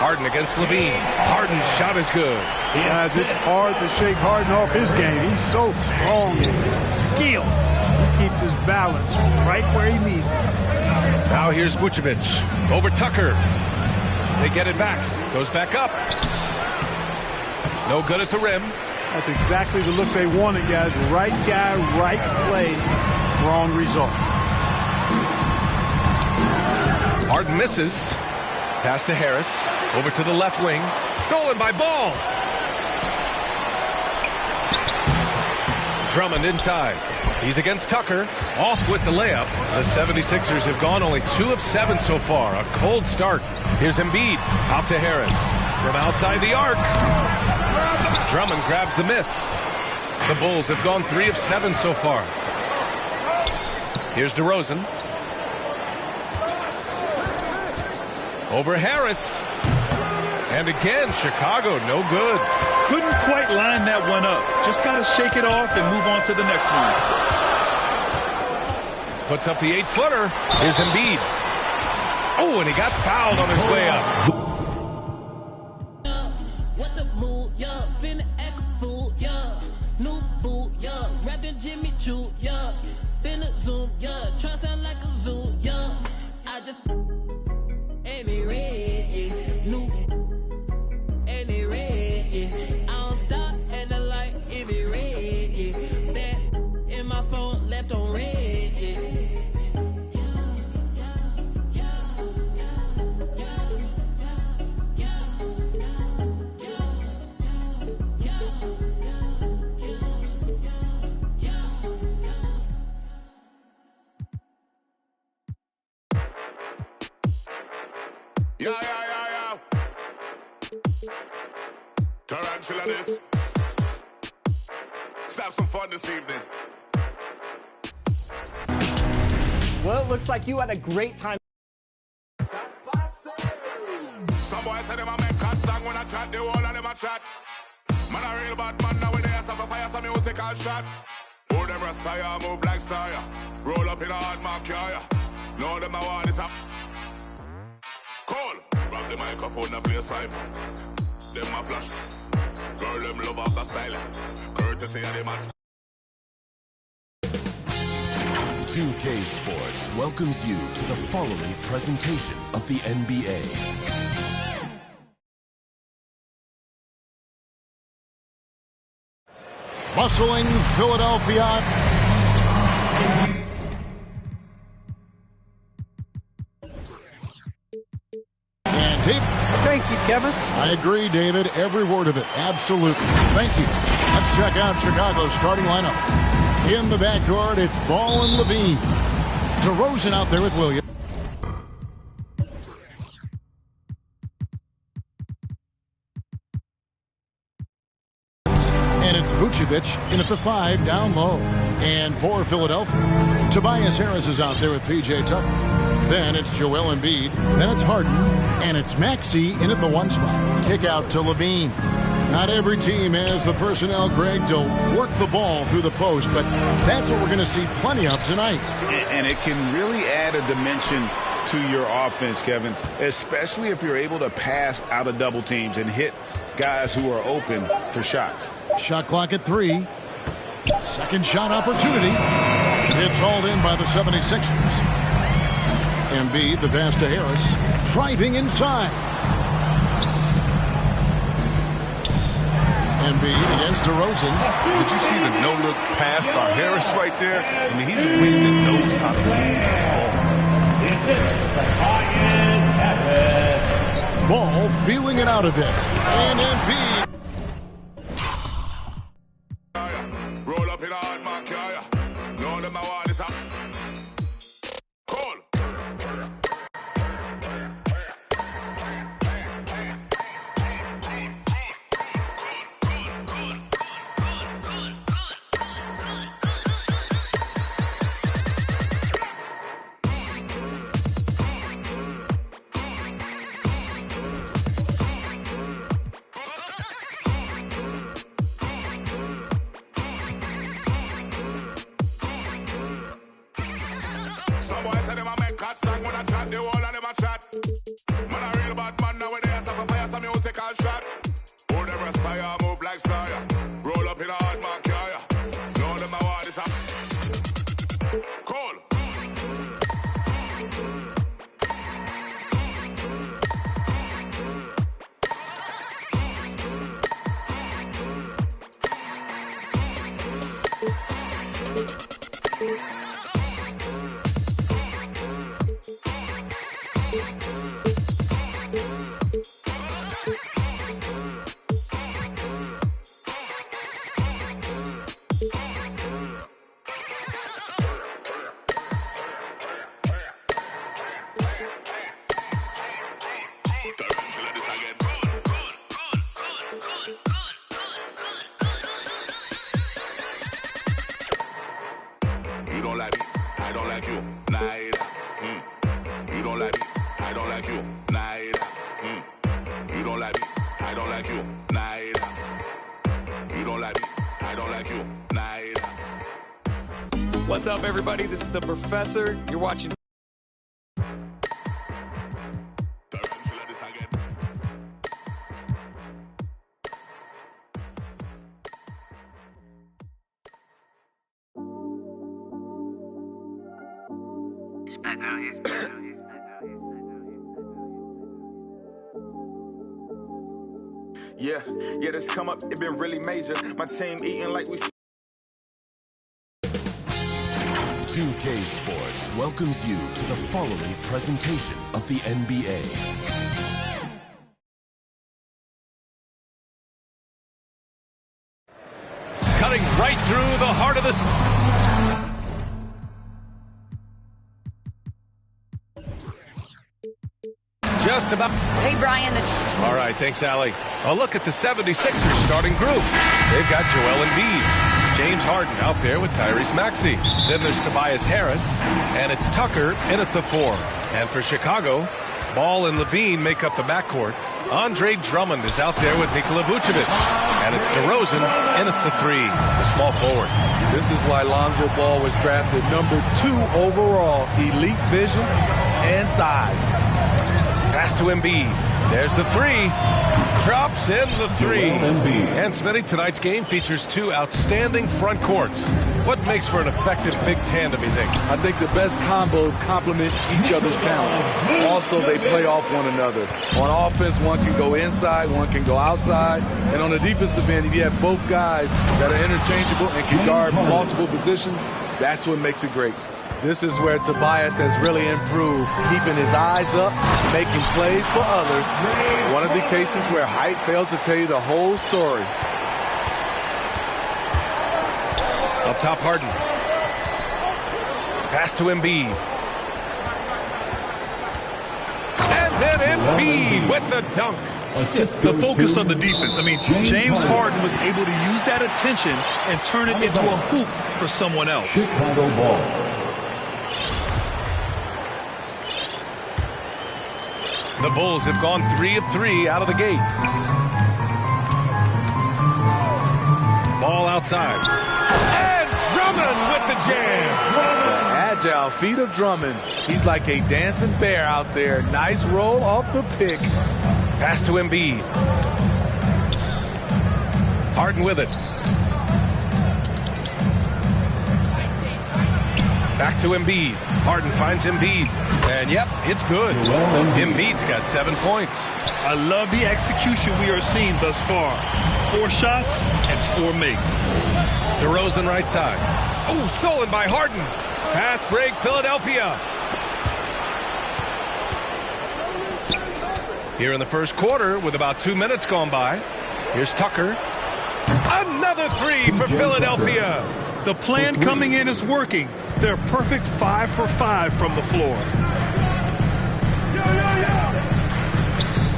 Harden against Levine. Harden's shot is good. Guys, it's hard to shake Harden off his game. He's so strong and skilled. He keeps his balance right where he needs it. Now here's Vucevic over Tucker. They get it back. Goes back up. No good at the rim. That's exactly the look they wanted, guys. Right guy, right play, wrong result. Harden misses. Pass to Harris. Over to the left wing. Stolen by Ball. Drummond inside. He's against Tucker. Off with the layup. The 76ers have gone only 2 of 7 so far. A cold start. Here's Embiid. Out to Harris. From outside the arc. Drummond grabs the miss. The Bulls have gone 3 of 7 so far. Here's DeRozan. Over Harris. And again, Chicago, no good. Couldn't quite line that one up. Just got to shake it off and move on to the next one. Puts up the 8-footer. Here's Embiid. Oh, and he got fouled on his way up. What the mood, yeah. Finna act a fool, yeah. New boot, yeah. Rapping Jimmy Choo, yeah. Finna zoom, yeah. Try sound like a zoo, yeah. I just... And it red, new. And it red, I don't stop at the light if it red. Back in my phone, left on red. Yeah. Tarantula this. Let's have some fun this evening. Well, it looks like you had a great time. Some boys say them a make cut song when I chat, the whole of them a chat. Man a real bad man nowadays, have to fire some musical shot. Who them rasta ya, move like star ya. Roll up in a hard mark ya. Know them a want this up. Call, grab the microphone and play a side. Them a flash. Girl, them love off the style. Courtesy of the man. 2K Sports welcomes you to the following presentation of the NBA. Bustling Philadelphia. And Dave. Thank you, Kevin. I agree, David. Every word of it. Absolutely. Thank you. Let's check out Chicago's starting lineup. In the backcourt, it's Ball and Levine. DeRozan out there with Williams. And it's Vucevic in at the 5 down low. And for Philadelphia, Tobias Harris is out there with P.J. Tucker. Then it's Joel Embiid. Then it's Harden. And it's Maxey in at the 1 spot. Kick out to Levine. Not every team has the personnel, Greg, to work the ball through the post, but that's what we're going to see plenty of tonight. And it can really add a dimension to your offense, Kevin, especially if you're able to pass out of double teams and hit guys who are open for shots. Shot clock at 3. Second shot opportunity. It's hauled in by the 76ers. Embiid, the pass to Harris. Driving inside. Embiid against DeRozan. Did you see the no-look pass by Harris right there? I mean, he's a wing that knows how to move the ball. Ball feeling it out a bit. And Embiid. Roll up in a hard mark, yeah. Know them I want this up. Call. Some boys say them a make cut song when I chat, the whole of them a chat. Man a real bad man nowadays, have a fire. You don't like me, I don't like you, neither. You don't like me, I don't like you, neither. You don't like me, I don't like you, neither. You don't like me, I don't like you, neither. What's up, everybody? This is the Professor. You're watching. Yeah, this come up, it been really major. My team eating like we... 2K Sports welcomes you to the following presentation of the NBA. Cutting right through the heart of the... Just about. Hey, Brian. All right, thanks, Allie. A look at the 76ers starting group. They've got Joel Embiid, James Harden out there with Tyrese Maxey. Then there's Tobias Harris, and it's Tucker in at the 4. And for Chicago, Ball and Levine make up the backcourt. Andre Drummond is out there with Nikola Vucevic. And it's DeRozan in at the 3, the small forward. This is why Lonzo Ball was drafted number 2 overall. Elite vision and size. Pass to Embiid. There's the 3. Drops in the 3. And Smitty, tonight's game features 2 outstanding front courts. What makes for an effective big tandem, you think? I think the best combos complement each other's talents. Also, they play off one another. On offense, one can go inside, one can go outside. And on the defensive end, if you have both guys that are interchangeable and can guard multiple positions, that's what makes it great. This is where Tobias has really improved, keeping his eyes up, making plays for others. One of the cases where height fails to tell you the whole story. Up top, Harden. Pass to Embiid. And then Embiid with the dunk. The focus of the defense. I mean, James Harden was able to use that attention and turn it into a hoop for someone else. Chicago ball. The Bulls have gone 3 of 3 out of the gate. Ball outside. And Drummond with the jam. The agile feet of Drummond. He's like a dancing bear out there. Nice roll off the pick. Pass to Embiid. Harden with it. Back to Embiid. Harden finds Embiid. And yep, it's good. Embiid's got 7 points. I love the execution we are seeing thus far. 4 shots and 4 makes. DeRozan right side. Oh, stolen by Harden. Fast break, Philadelphia. Here in the first quarter with about 2 minutes gone by. Here's Tucker. Another 3 for Philadelphia. The plan coming in is working. They're perfect 5 for 5 from the floor.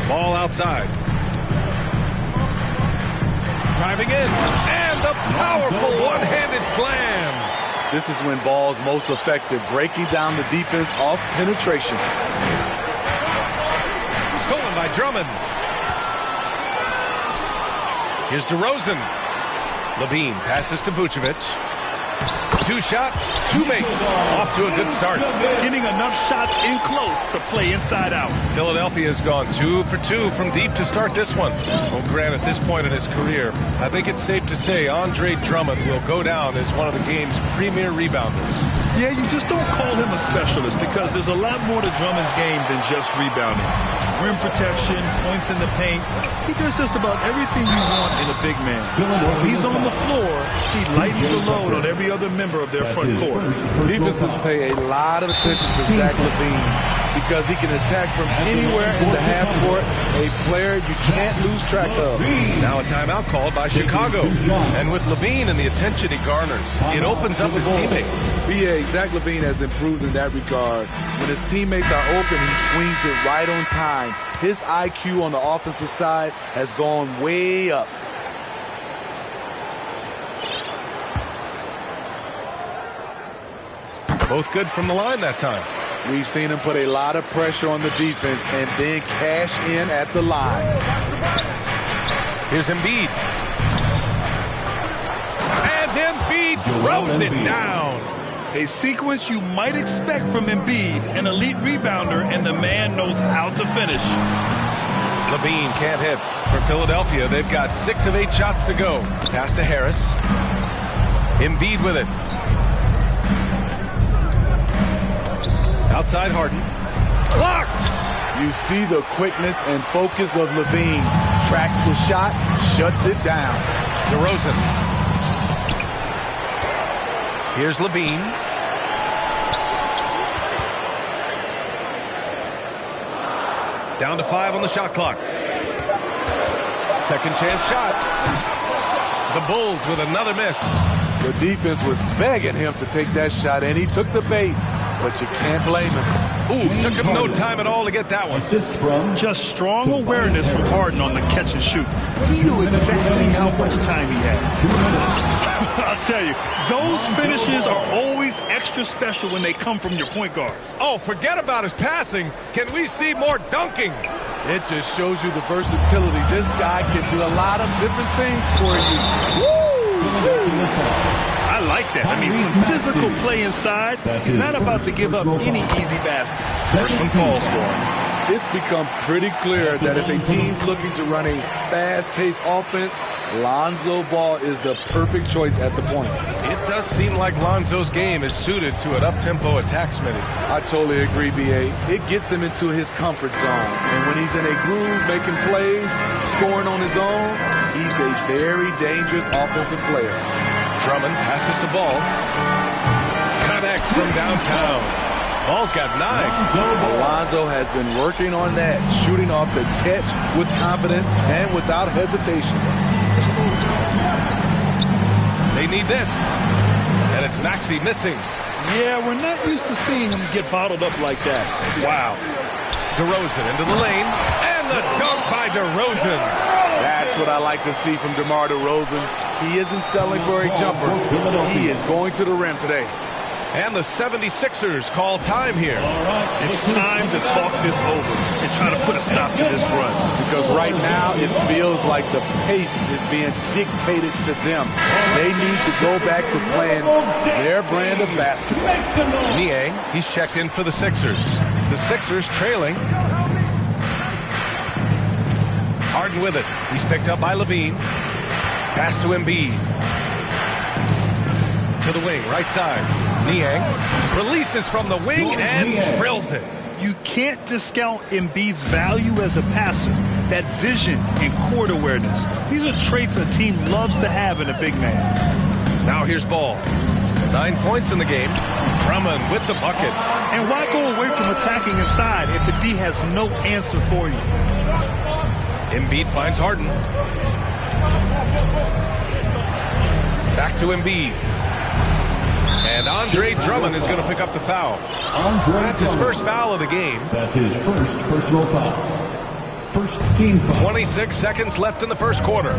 Ball outside. Driving in. And the powerful one-handed slam. This is when Ball's most effective, breaking down the defense off penetration. Stolen by Drummond. Here's DeRozan. Levine passes to Vucevic. 2 shots, 2 makes. Off to a good start. Getting enough shots in close to play inside out. Philadelphia has gone 2 for 2 from deep to start this one. Well, Grant, at this point in his career, I think it's safe to say Andre Drummond will go down as one of the game's premier rebounders. Yeah, you just don't call him a specialist because there's a lot more to Drummond's game than just rebounding. Rim protection, points in the paint. He does just about everything you want in a big man. When he's on the floor, he lightens the load on every other member of their front court. Defenses pay a lot of attention to Zach LaVine. because he can attack from anywhere in the half court, a player you can't lose track of. Now a timeout called by Chicago. And with LaVine and the attention he garners, it opens up his teammates. BA, Zach LaVine has improved in that regard. When his teammates are open, he swings it right on time. His IQ on the offensive side has gone way up. Both good from the line that time. We've seen him put a lot of pressure on the defense and then cash in at the line. Here's Embiid. And Embiid throws it down. A sequence you might expect from Embiid, an elite rebounder, and the man knows how to finish. LaVine can't hit. For Philadelphia, they've got 6 of 8 shots to go. Pass to Harris. Embiid with it. Outside Harden. Blocked! You see the quickness and focus of LaVine. Tracks the shot, shuts it down. DeRozan. Here's LaVine. Down to 5 on the shot clock. Second chance shot. The Bulls with another miss. The defense was begging him to take that shot, and he took the bait. But you can't blame him. Ooh, took him no time at all to get that one. Just strong awareness from Harden on the catch and shoot. He knew exactly how much time he had. I'll tell you, those finishes are always extra special when they come from your point guard. Oh, forget about his passing. Can we see more dunking? It just shows you the versatility. This guy can do a lot of different things for you. Woo! I like that. I mean, some physical play inside. He's not about to give up any easy baskets. First one falls for him. It's become pretty clear that if a team's looking to run a fast-paced offense, Lonzo Ball is the perfect choice at the point. It does seem like Lonzo's game is suited to an up-tempo attack, Smitty. I totally agree, B.A. It gets him into his comfort zone. And when he's in a groove, making plays, scoring on his own, he's a very dangerous offensive player. Drummond passes to Ball. Connects from downtown. Ball's got 9. Alonzo has been working on that, shooting off the catch with confidence and without hesitation. They need this. And it's Maxey missing. Yeah, we're not used to seeing him get bottled up like that. Wow. DeRozan into the lane. And the dunk by DeRozan. That's what I like to see from DeMar DeRozan. He isn't selling for a jumper. He is going to the rim today. And the 76ers call time here. It's time to talk this over and try to put a stop to this run. Because right now it feels like the pace is being dictated to them. They need to go back to playing their brand of basketball. Niang, he's checked in for the Sixers. The Sixers trailing. Harden with it. He's picked up by LaVine. Pass to Embiid. To the wing, right side. Niang releases from the wing and drills it. You can't discount Embiid's value as a passer. That vision and court awareness. These are traits a team loves to have in a big man. Now here's Ball. 9 points in the game. Drummond with the bucket. And why go away from attacking inside if the D has no answer for you? Embiid finds Harden. Back to Embiid. And Andre Drummond is going to pick up the foul. That's his first foul of the game. That's his first personal foul. First team foul. 26 seconds left in the first quarter.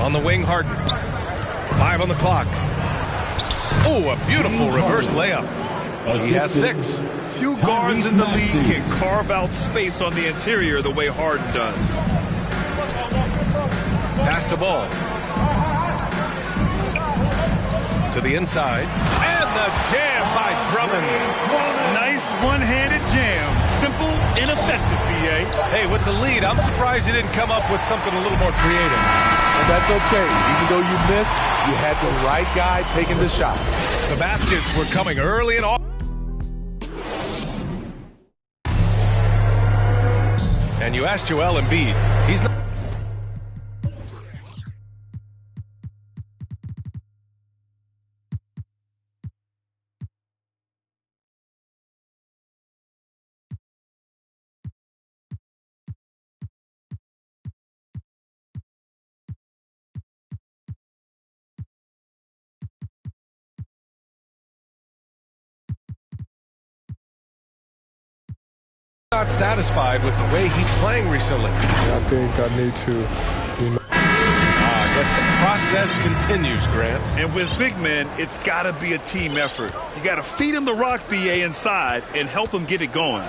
On the wing, Harden. 5 on the clock. Oh, a beautiful reverse layup. He has 6. Few guards in the league can carve out space on the interior the way Harden does. Pass the ball. To the inside. And the jam by Drummond. Nice one-handed jam. Simple and effective, B.A. Hey, with the lead, I'm surprised he didn't come up with something a little more creative. And that's okay. Even though you missed, you had the right guy taking the shot. The baskets were coming early and often. And you asked Joel Embiid. He's not. Not satisfied with the way he's playing recently. I think I need to be. I guess the process continues, Grant. And with big men, it's got to be a team effort. You got to feed him the rock, BA, inside and help him get it going.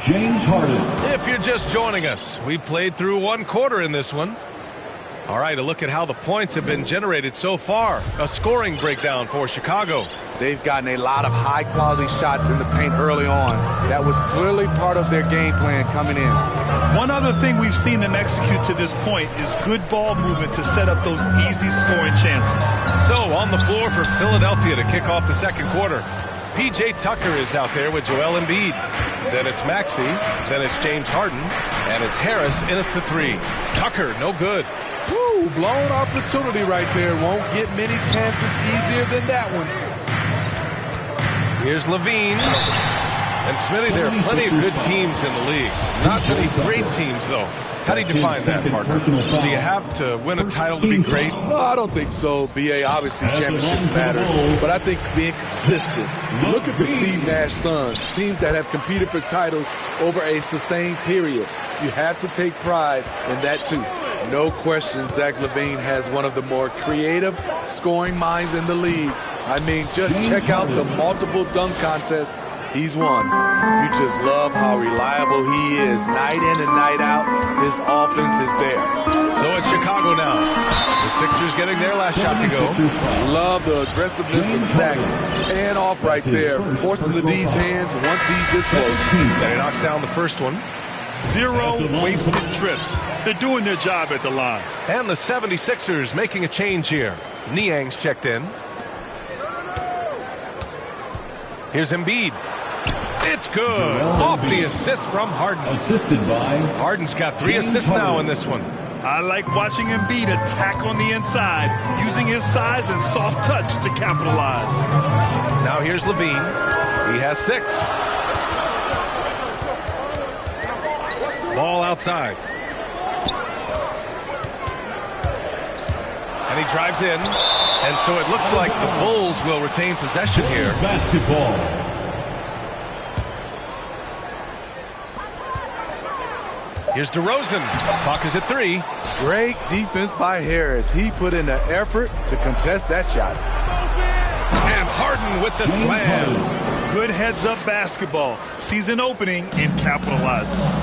James Harden. If you're just joining us, we played through one quarter in this one. All right, a look at how the points have been generated so far. A scoring breakdown for Chicago. They've gotten a lot of high-quality shots in the paint early on. That was clearly part of their game plan coming in. One other thing we've seen them execute to this point is good ball movement to set up those easy scoring chances. So on the floor for Philadelphia to kick off the second quarter. P.J. Tucker is out there with Joel Embiid. Then it's Maxey. Then it's James Harden. And it's Harris in at the three. Tucker, no good. Woo, blown opportunity right there. Won't get many chances easier than that one. Here's Levine. And Smitty, there are plenty of good teams in the league. Not many great teams, though. How do you define that, Parker? Do you have to win a title to be great? No, I don't think so, BA. Obviously, championships matter. But I think being consistent. Look at the Steve Nash Suns, teams that have competed for titles over a sustained period. You have to take pride in that, too. No question, Zach LaVine has one of the more creative scoring minds in the league. I mean, just check out the multiple dunk contests he's won. You just love how reliable he is night in and night out. His offense is there. So it's Chicago now. The Sixers getting their last shot to go. Love the aggressiveness of Zach. And off right there. Forcing the D's hands once he's this close. And he knocks down the first one. 0 wasted trips. They're doing their job at the line. And the 76ers making a change here. Niang's checked in. Here's Embiid. It's good. Off the assist from Harden. Assisted by Harden's got 3 assists now in this one. I like watching Embiid attack on the inside, using his size and soft touch to capitalize. Now here's Levine. He has 6. Ball outside. And he drives in. And so it looks like the Bulls will retain possession here. Basketball. Here's DeRozan. Clock is at 3. Great defense by Harris. He put in the effort to contest that shot. And Harden with the slam. Good heads-up basketball. Sees an opening and capitalizes.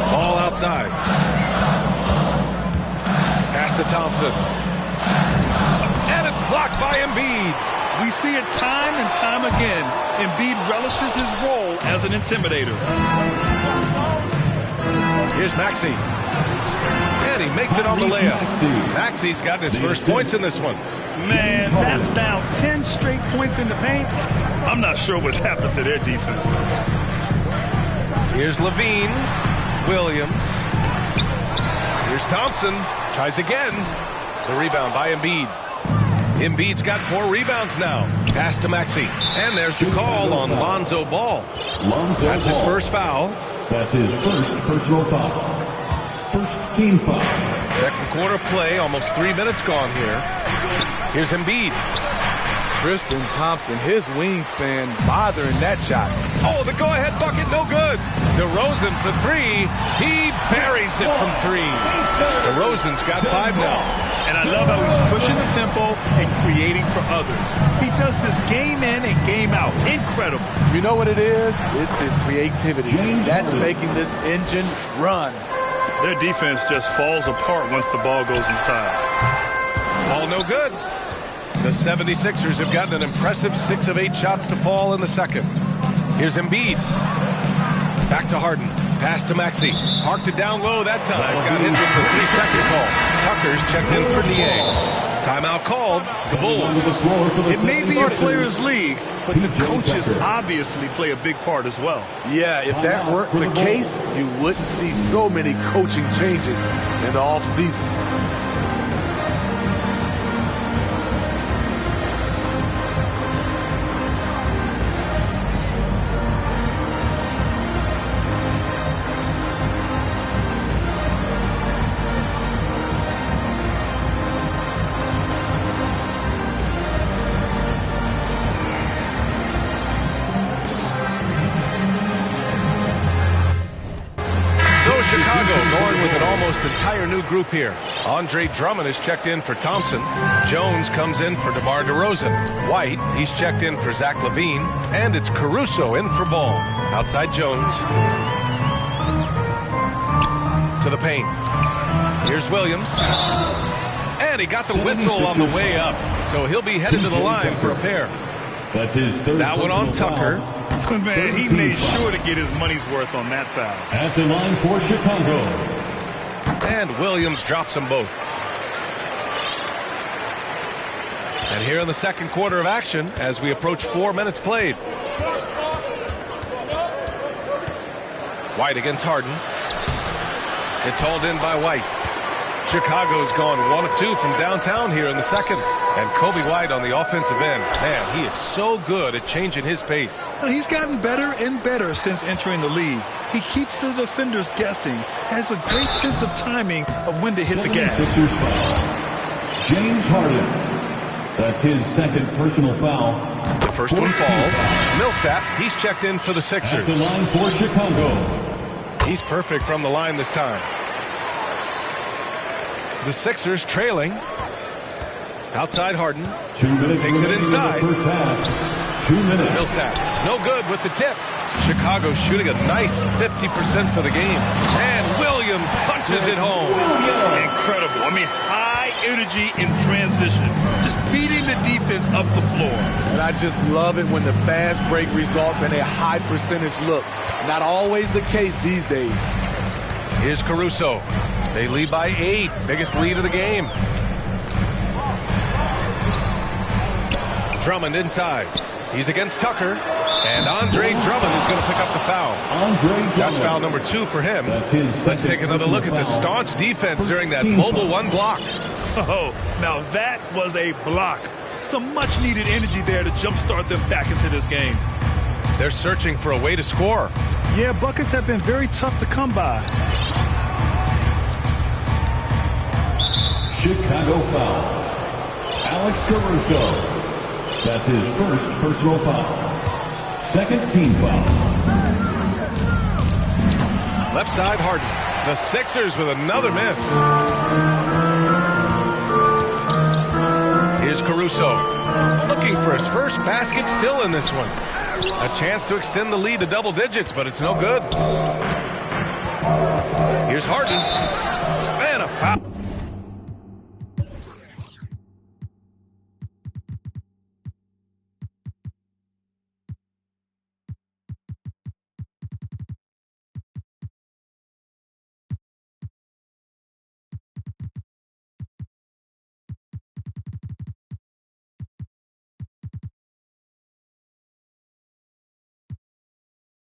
Ball outside. Pass to Thompson. And it's blocked by Embiid. We see it time and time again. Embiid relishes his role as an intimidator. Here's Maxey. And he makes it on the layup. Maxey's gotten his first points in this one. Man, that's now 10 straight points in the paint. I'm not sure what's happened to their defense. Here's Levine. Williams. Here's Thompson. Tries again. The rebound by Embiid. Embiid's got 4 rebounds now. Pass to Maxey. And there's the call on Lonzo Ball. That's his first foul. That's his first personal foul. First team foul. Second quarter play, almost 3 minutes gone here. Here's Embiid. Tristan Thompson, his wingspan bothering that shot. Oh, the go-ahead bucket, no good. DeRozan for 3. He buries it from 3. DeRozan's got 5 now. And I love how he's pushing the tempo and creating for others. He does this game in and game out. Incredible. You know what it is? It's his creativity. That's making this engine run. Their defense just falls apart once the ball goes inside. Ball no good. The 76ers have gotten an impressive 6 of 8 shots to fall in the second. Here's Embiid. Back to Harden. Pass to Maxey. Parked it down low that time. Got hit with the 3-second call. Tucker's checked in for Niang. Timeout called. The Bulls. It may be a players' league, but the coaches obviously play a big part as well. Yeah, if that weren't the case, you wouldn't see so many coaching changes in the offseason. going with an almost entire new group here. Andre Drummond is checked in for Thompson. Jones comes in for DeMar DeRozan. White, he's checked in for Zach LaVine. And it's Caruso in for Ball. Outside Jones. To the paint. Here's Williams. And he got the whistle on the way up. So he'll be headed to the line for a pair. That's his third. That one on Tucker. Man, he made sure to get his money's worth on that foul. At the line for Chicago. And Williams drops them both. And here in the second quarter of action, as we approach 4 minutes played. White against Harden. It's hauled in by White. Chicago's gone 1 of 2 from downtown here in the second. And Kobe White on the offensive end. Man, he is so good at changing his pace. Well, he's gotten better and better since entering the league. He keeps the defenders guessing, has a great sense of timing of when to hit the gas. James Harden. That's his second personal foul. The first one falls. Millsap, he's checked in for the Sixers. At the line for Chicago. He's perfect from the line this time. The Sixers trailing. Outside Harden. 2 minutes. Takes it inside. First half. 2 minutes. Millsap, no good with the tip. Chicago shooting a nice 50% for the game. And Williams punches it home. Incredible. I mean, high energy in transition. Just beating the defense up the floor. And I just love it when the fast break results in a high percentage look. Not always the case these days. Here's Caruso. They lead by 8. Biggest lead of the game. Drummond inside. He's against Tucker. And Andre Drummond is going to pick up the foul. That's foul number 2 for him. Let's take another look at the staunch defense during that mobile 1 block. Oh, now that was a block. Some much-needed energy there to jumpstart them back into this game. They're searching for a way to score. Yeah, buckets have been very tough to come by. Chicago foul. Alex Caruso. That's his first personal foul. Second team foul. Left side Harden. The Sixers with another miss. Here's Caruso. Looking for his first basket still in this one. A chance to extend the lead to double digits, but it's no good. Here's Harden. And a foul.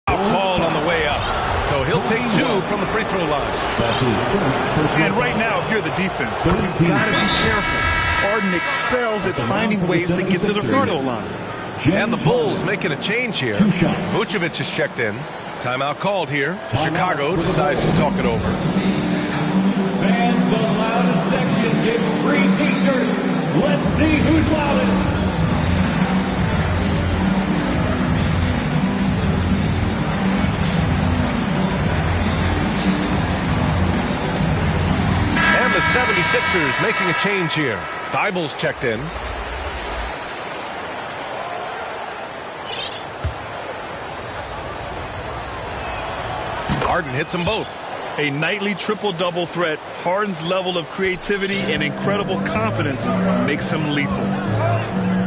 Called on the way up. So he'll take 2 from the free throw line. And right now, if you're the defense, you've got to be careful. Harden excels at finding ways to get to the free throw line. And the Bulls making a change here. Vucevic is checked in. Timeout called here. Chicago decides to talk it over. Fans, the loudest section get free t-shirts. Let's see who's loudest. The 76ers making a change here. Thibault's checked in. Harden hits them both. A nightly triple-double threat. Harden's level of creativity and incredible confidence makes him lethal.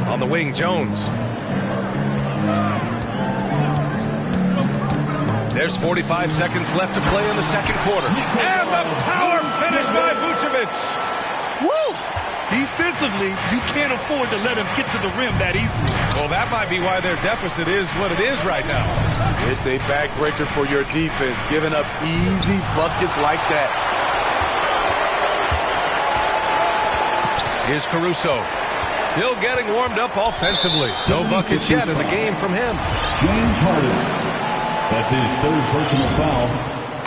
On the wing, Jones. There's 45 seconds left to play in the second quarter. And the power finish by Vucevic. Woo! Defensively, you can't afford to let him get to the rim that easily. Well, that might be why their deficit is what it is right now. It's a backbreaker for your defense, giving up easy buckets like that. Here's Caruso. Still getting warmed up offensively. No buckets yet in the game from him. James Harden. That's his third personal foul.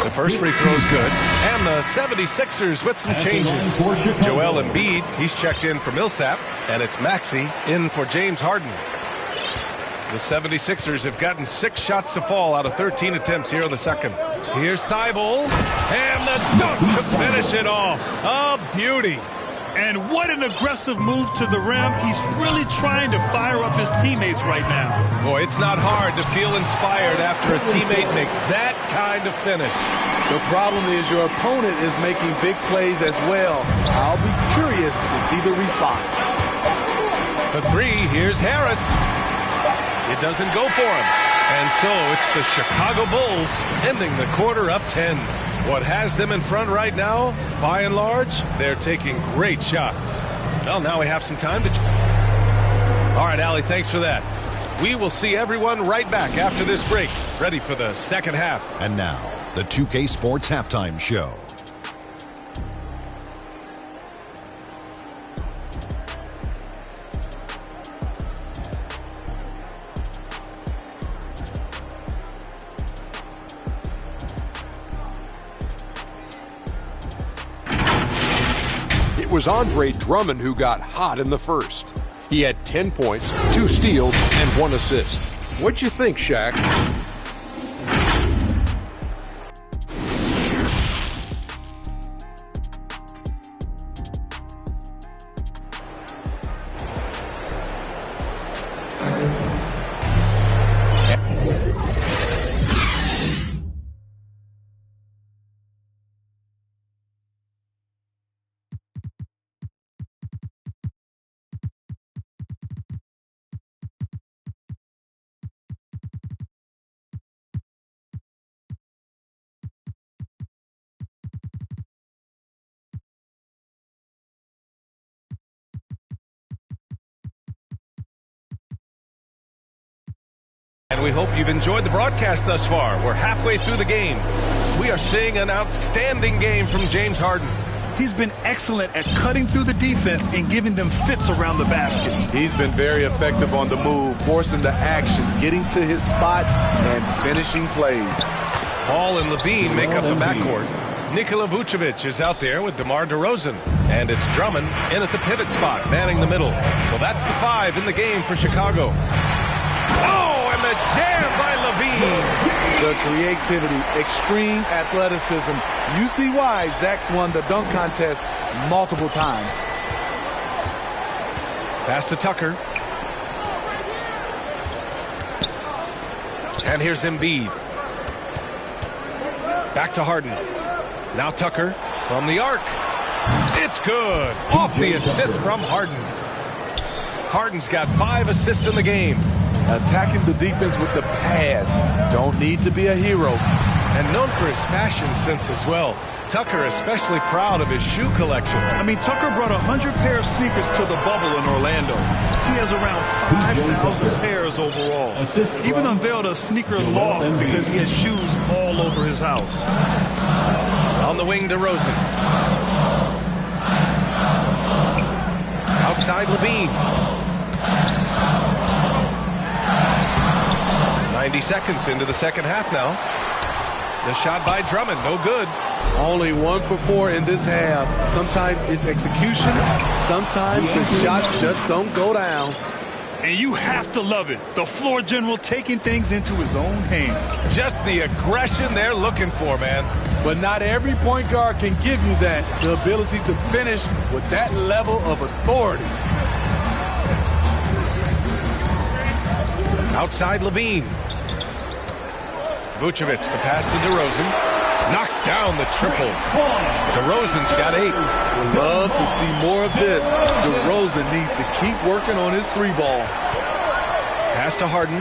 The first free throw's good. And the 76ers with some changes. Joel Embiid, he's checked in for Millsap. And it's Maxey in for James Harden. The 76ers have gotten 6 shots to fall out of 13 attempts here in the second. Here's Thibault, and the dunk to finish it off. A beauty. And what an aggressive move to the rim. He's really trying to fire up his teammates right now. Boy, it's not hard to feel inspired after a teammate makes that kind of finish. The problem is your opponent is making big plays as well. I'll be curious to see the response. For three, here's Harris. It doesn't go for him. And so it's the Chicago Bulls ending the quarter up 10. What has them in front right now, by and large, they're taking great shots. Well, now we have some time to... All right, Allie, thanks for that. We will see everyone right back after this break, ready for the second half. And now, the 2K Sports Halftime Show. It was Andre Drummond who got hot in the first. He had 10 points, 2 steals, and 1 assist. What'd you think, Shaq? And we hope you've enjoyed the broadcast thus far. We're halfway through the game. We are seeing an outstanding game from James Harden. He's been excellent at cutting through the defense and giving them fits around the basket. He's been very effective on the move, forcing the action, getting to his spots, and finishing plays. Paul and Levine make up the backcourt. Nikola Vucevic is out there with DeMar DeRozan. And it's Drummond in at the pivot spot, manning the middle. So that's the 5 in the game for Chicago. Oh, and the jam by Levine. The creativity, extreme athleticism. You see why Zach's won the dunk contest multiple times. Pass to Tucker. And here's Embiid. Back to Harden. Now Tucker from the arc. It's good. Off the assist from Harden. Harden's got 5 assists in the game. Attacking the defense with the pass. Don't need to be a hero. And known for his fashion sense as well. Tucker especially proud of his shoe collection. I mean, Tucker brought 100 pair of sneakers to the bubble in Orlando. He has around 5,000 pairs overall. Even unveiled a sneaker loft because he has shoes all over his house. On the wing, DeRozan. Outside Levine. 90 seconds into the second half now. The shot by Drummond, no good. Only 1 for 4 in this half. Sometimes it's execution. Sometimes the shots just don't go down. And you have to love it. The floor general taking things into his own hands. Just the aggression they're looking for, man. But not every point guard can give you that. The ability to finish with that level of authority. Outside Levine. Vucevic, the pass to DeRozan. Knocks down the triple. DeRozan's got 8. Love to see more of this. DeRozan needs to keep working on his 3-ball. Pass to Harden.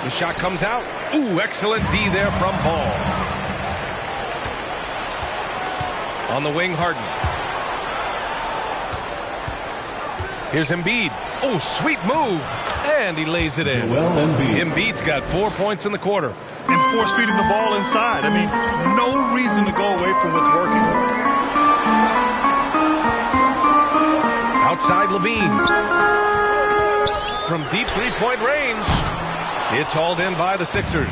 The shot comes out. Ooh, excellent D there from Ball. On the wing, Harden. Here's Embiid. Oh, sweet move. And he lays it in. Embiid's got 4 points in the quarter. And force feeding the ball inside. I mean, no reason to go away from what's working. Outside Levine. From deep three-point range. It's hauled in by the Sixers.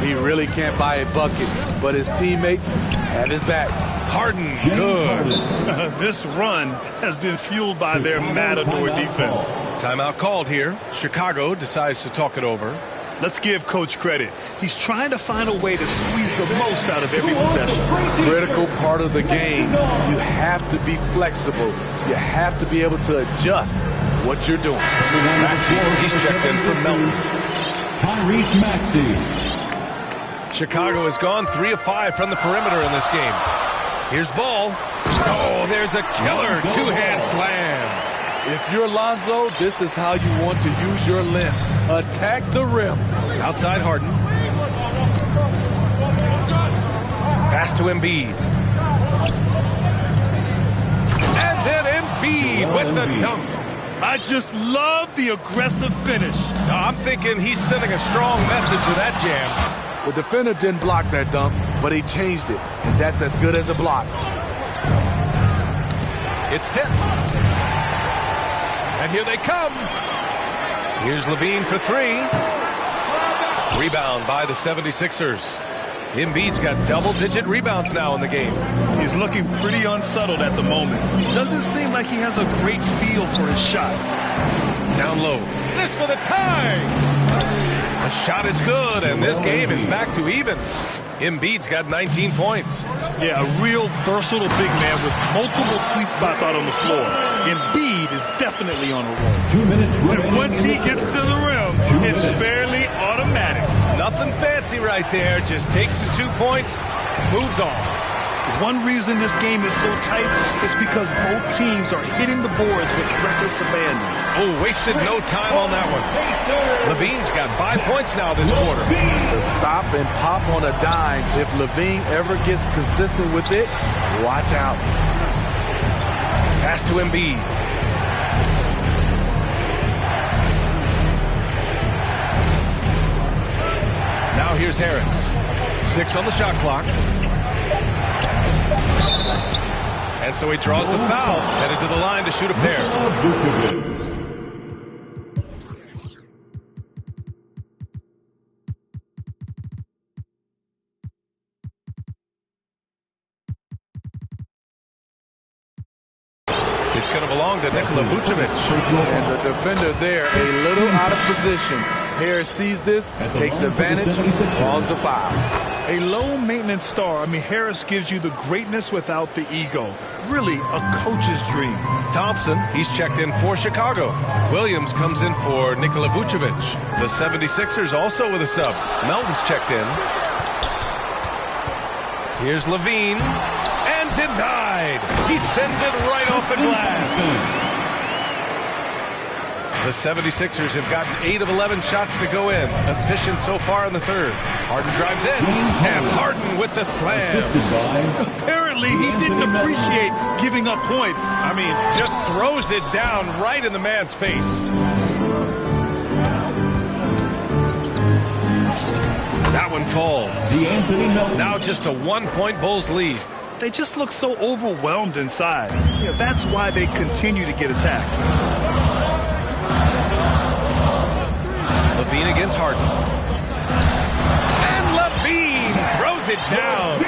He really can't buy a bucket, but his teammates have his back. Harden, good. This run has been fueled by their Matador defense. Timeout called here. Chicago decides to talk it over. Let's give Coach credit. He's trying to find a way to squeeze the most out of every possession. Critical part of the game. You have to be flexible. You have to be able to adjust what you're doing. Maxey, he's checked in for Melton. Tyrese Maxey. Chicago has gone 3 of 5 from the perimeter in this game. Here's Ball. Oh, there's a killer two-hand slam. If you're Lonzo, this is how you want to use your length. Attack the rim. Outside Harden. Pass to Embiid. And then Embiid with the dunk. I just love the aggressive finish. I'm thinking he's sending a strong message with that jam. The defender didn't block that dunk, but he changed it, and that's as good as a block. It's tipped. And here they come. Here's Levine for 3. Rebound by the 76ers. Embiid's got double-digit rebounds now in the game. He's looking pretty unsettled at the moment. Doesn't seem like he has a great feel for his shot. Down low. This for the tie. The shot is good, and this game is back to even. Embiid's got 19 points. Yeah, a real versatile big man with multiple sweet spots out on the floor. Embiid is definitely on a roll. 2 minutes. And once he gets to the rim, it's fairly automatic. Nothing fancy right there. Just takes his 2 points, moves on. One reason this game is so tight is because both teams are hitting the boards with reckless abandon. Oh, wasted no time on that one. Levine's got 5 points now this quarter. The stop and pop on a dime. If Levine ever gets consistent with it, watch out. Pass to Embiid. Now here's Harris. 6 on the shot clock. And so he draws the foul, headed to the line to shoot a pair. It's going to belong to Nikola Vucevic. And the defender there, a little out of position. Harris sees this, takes advantage, draws the foul. A low-maintenance star. I mean, Harris gives you the greatness without the ego. Really a coach's dream. Thompson, he's checked in for Chicago. Williams comes in for Nikola Vucevic. The 76ers also with a sub. Melton's checked in. Here's Levine. And denied. He sends it right off the glass. The 76ers have gotten 8 of 11 shots to go in. Efficient so far in the third. Harden drives in. And Harden with the slam. Apparently, he didn't appreciate giving up points. I mean, just throws it down right in the man's face. That one falls. Now just a 1-point Bulls lead. They just look so overwhelmed inside. Yeah, that's why they continue to get attacked. Levine against Harden. And Levine throws it down.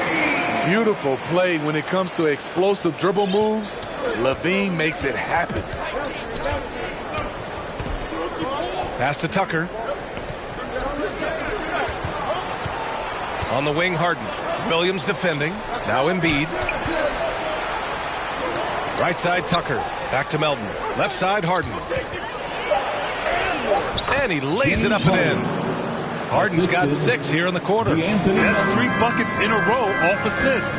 Beautiful play when it comes to explosive dribble moves. Levine makes it happen. Pass to Tucker. On the wing, Harden. Williams defending. Now Embiid. Right side, Tucker. Back to Melton. Left side, Harden. And he lays it up and in. Harden's got 6 here in the quarter. That's 3 buckets in a row off assists.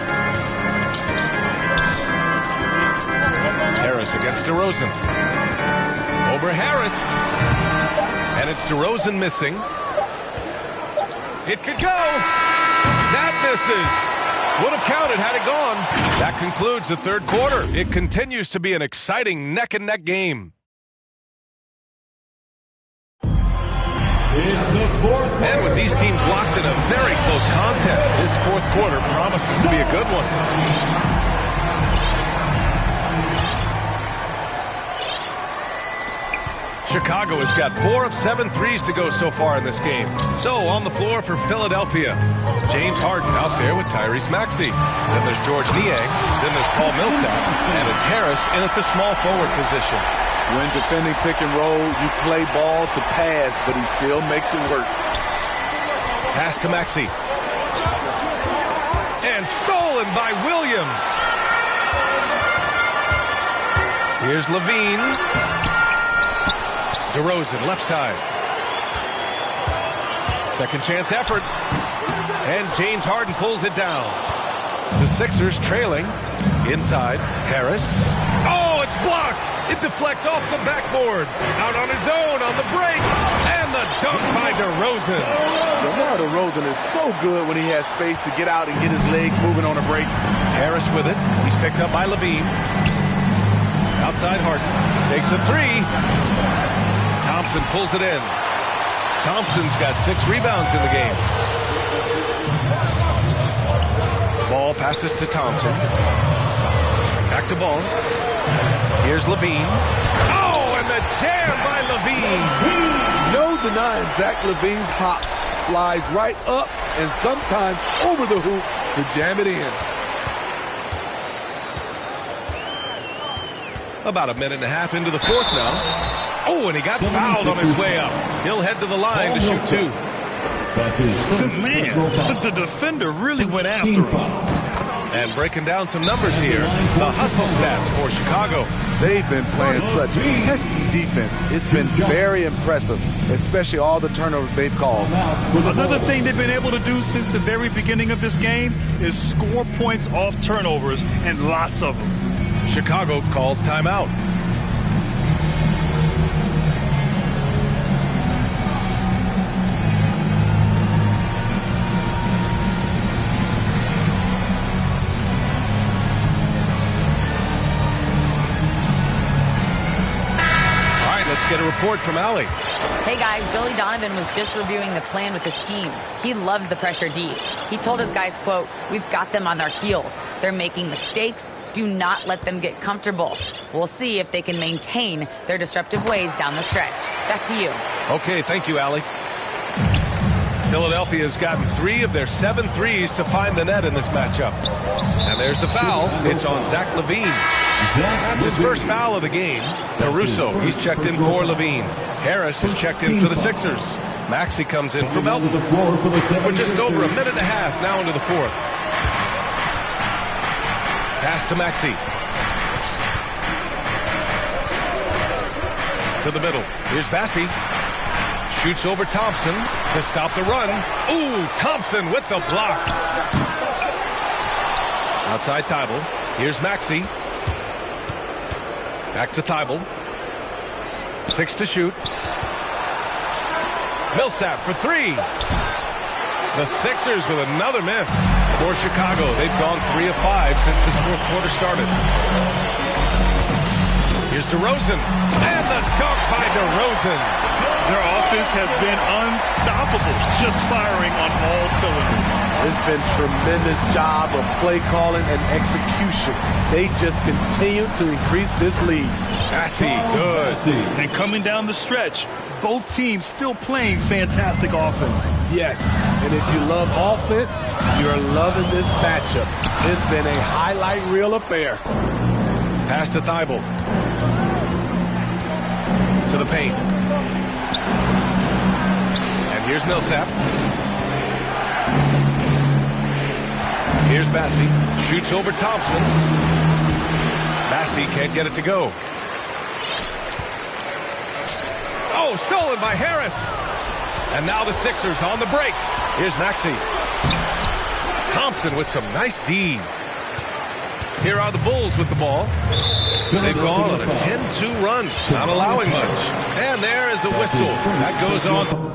Harris against DeRozan. Over Harris. And it's DeRozan missing. It could go. That misses. Would have counted had it gone. That concludes the third quarter. It continues to be an exciting neck-and-neck game. And with these teams locked in a very close contest, this fourth quarter promises to be a good one. Chicago has got 4 of 7 threes to go so far in this game. So on the floor for Philadelphia, James Harden out there with Tyrese Maxey. Then there's George Niang. Then there's Paul Millsap. And it's Harris in at the small forward position. When defending pick and roll, you play ball to pass, but he still makes it work. Pass to Maxey. And stolen by Williams. Here's Levine. DeRozan, left side. Second chance effort. And James Harden pulls it down. The Sixers trailing. Inside, Harris. Oh, it's blocked! It deflects off the backboard. Out on his own on the break. And the dunk by DeRozan. DeMar DeRozan is so good when he has space to get out and get his legs moving on a break. Harris with it. He's picked up by Levine. Outside Harden. Takes a three. Thompson pulls it in. Thompson's got 6 rebounds in the game. Ball passes to Thompson. Back to Ball. Here's Levine. Oh, and the jam by Levine. No denying Zach Levine's hops. Flies right up and sometimes over the hoop to jam it in. About a minute and a half into the fourth now. Oh, and he got fouled on his way up. He'll head to the line to shoot 2. Man, the defender really went after him. And breaking down some numbers here, the hustle stats for Chicago. They've been playing such pesky defense. It's been very impressive, especially all the turnovers they've caused. Another thing they've been able to do since the very beginning of this game is score points off turnovers, and lots of them. Chicago calls timeout. Get a report from Allie. Hey guys, Billy Donovan was just reviewing the plan with his team. He loves the pressure D. He told his guys, quote, "We've got them on their heels. They're making mistakes. Do not let them get comfortable. We'll see if they can maintain their disruptive ways down the stretch." Back to you. Okay, thank you, Allie. Philadelphia has gotten 3 of their 7 threes to find the net in this matchup. And there's the foul. It's on Zach Levine. That's his first foul of the game. Caruso, he's checked in for Levine. Harris has checked in for the Sixers. Maxey comes in for Melton. We're just over a minute and a half now into the fourth. Pass to Maxey. To the middle. Here's Bassey. Shoots over Thompson to stop the run. Ooh, Thompson with the block. Outside Thibault. Here's Maxey. Back to Thibault. 6 to shoot. Millsap for 3. The Sixers with another miss. For Chicago, they've gone 3 of 5 since this fourth quarter started. Here's DeRozan. And the dunk by DeRozan. Their offense has been unstoppable, just firing on all cylinders. It's been tremendous job of play calling and execution. They just continue to increase this lead. Bassey, good. And coming down the stretch, both teams still playing fantastic offense. Yes, and if you love offense, you're loving this matchup. It's been a highlight reel affair. Pass to Thibault. To the paint. And here's Millsap. Here's Bassey. Shoots over Thompson. Bassey can't get it to go. Oh, stolen by Harris. And now the Sixers on the break. Here's Maxey. Thompson with some nice D. Here are the Bulls with the ball. They've gone on a 10-2 run, not allowing much. And there is a whistle. That goes on.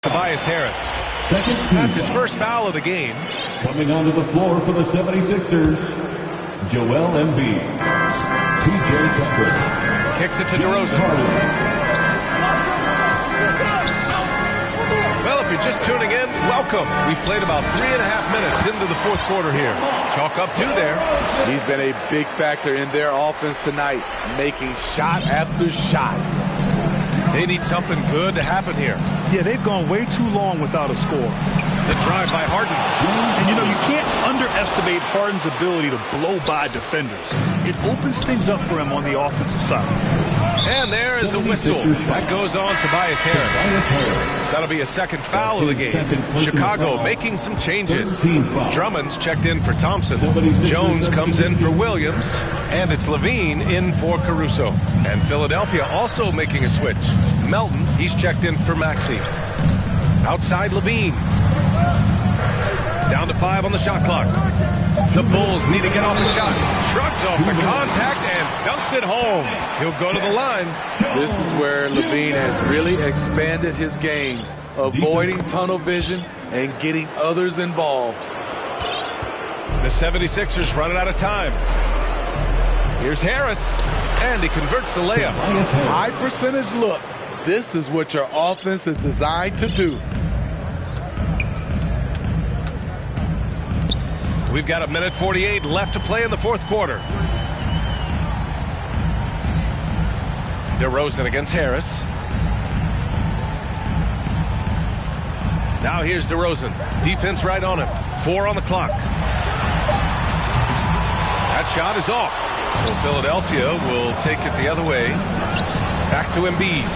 Tobias Harris. That's his first foul of the game. Coming onto the floor for the 76ers, Joel Embiid. PJ Tucker. Kicks it to DeRozan. Well, if you're just tuning in, welcome. We've played about 3.5 minutes into the fourth quarter here. Chalk up 2 there. He's been a big factor in their offense tonight, making shot after shot. They need something good to happen here. Yeah, they've gone way too long without a score. The drive by Harden. And, you know, you can't underestimate Harden's ability to blow by defenders. It opens things up for him on the offensive side. And there is a whistle. That goes on Tobias Harris. That'll be a second foul of the game. Chicago making some changes. Drummond's checked in for Thompson. Jones comes in for Williams. And it's Levine in for Caruso. And Philadelphia also making a switch. Melton, he's checked in for Maxey. Outside Levine. Down to 5 on the shot clock. The Bulls need to get off a shot. Shrugs off the contact and dunks it home. He'll go to the line. This is where Levine has really expanded his game, avoiding tunnel vision and getting others involved. The 76ers running out of time. Here's Harris, and he converts the layup. High percentage look. This is what your offense is designed to do. We've got 1:48 left to play in the fourth quarter. DeRozan against Harris. Now here's DeRozan. Defense right on him. 4 on the clock. That shot is off. So Philadelphia will take it the other way. Back to Embiid.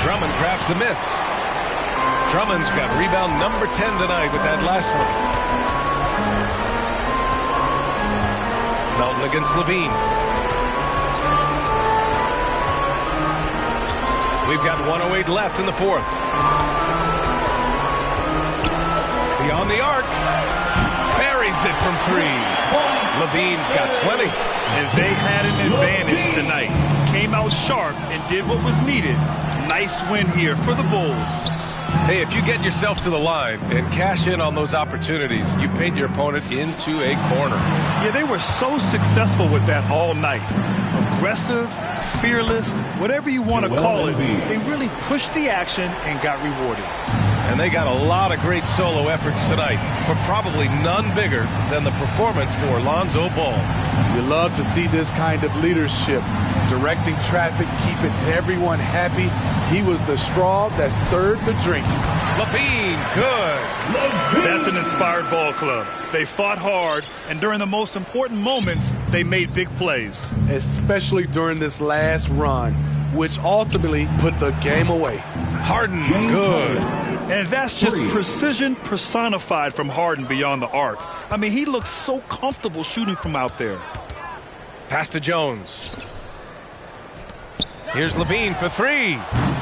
Drummond grabs the miss. Drummond's got rebound number 10 tonight with that last one. Melton against Levine. We've got 1:08 left in the fourth. Beyond the arc. Buries it from 3. Levine's got 20. And they had an advantage tonight. Came out sharp and did what was needed. Nice win here for the Bulls. Hey, if you get yourself to the line and cash in on those opportunities, you paint your opponent into a corner. Yeah, they were so successful with that all night. Aggressive, fearless, whatever you want to call it. They really pushed the action and got rewarded. And they got a lot of great solo efforts tonight, but probably none bigger than the performance for Lonzo Ball. You love to see this kind of leadership, directing traffic, keeping everyone happy. He was the straw that stirred the drink. Levine, good. That's an inspired ball club. They fought hard, and during the most important moments, they made big plays. Especially during this last run, which ultimately put the game away. Harden, good. And that's just precision personified from Harden beyond the arc. I mean, he looks so comfortable shooting from out there. Pass to Jones. Here's Levine for 3.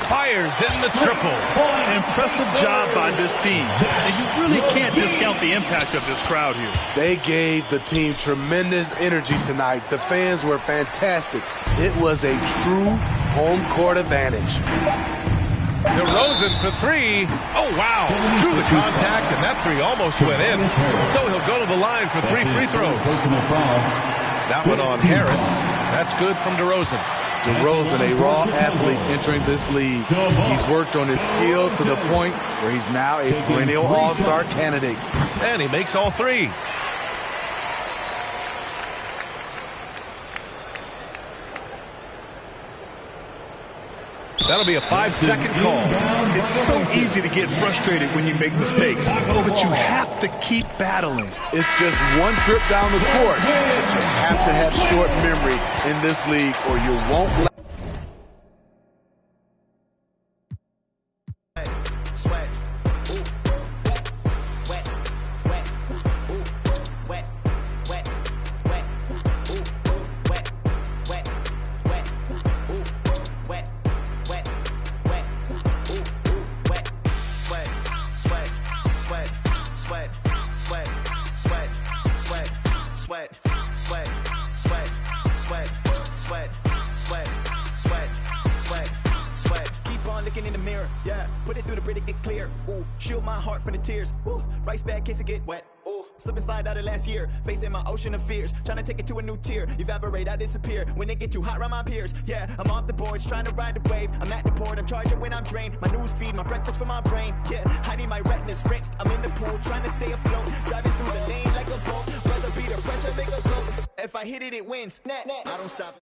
Fires in the triple. An impressive job by this team. And you really can't discount the impact of this crowd here. They gave the team tremendous energy tonight. The fans were fantastic. It was a true home court advantage. DeRozan for 3. Oh, wow. Drew the contact, and that 3 almost went in. So he'll go to the line for 3 free throws. That one on Harris. That's good from DeRozan. DeRozan, a raw athlete entering this league. He's worked on his skill to the point where he's now a perennial all-star candidate. And he makes all 3. That'll be a 5-second call. It's so easy to get frustrated when you make mistakes, but you have to keep battling. It's just one trip down the court, but you have to have short memory in this league or you won't. looking in the mirror, yeah. Put it through the Brita, get clear. Ooh, shield my heart from the tears. Ooh, rice bag case it get wet. Ooh, slip and slide out of last year. Facing my ocean of fears. Trying to take it to a new tier. Evaporate, I disappear. When it get too hot around my peers. Yeah, I'm off the boards, trying to ride the wave. I'm at the port, I'm charging when I'm drained. My news feed, my breakfast for my brain. Yeah, I need my retinas rinsed. I'm in the pool, trying to stay afloat. Driving through the lane like a boat. Buzzer beater, pressure make a float. If I hit it, it wins. I don't stop.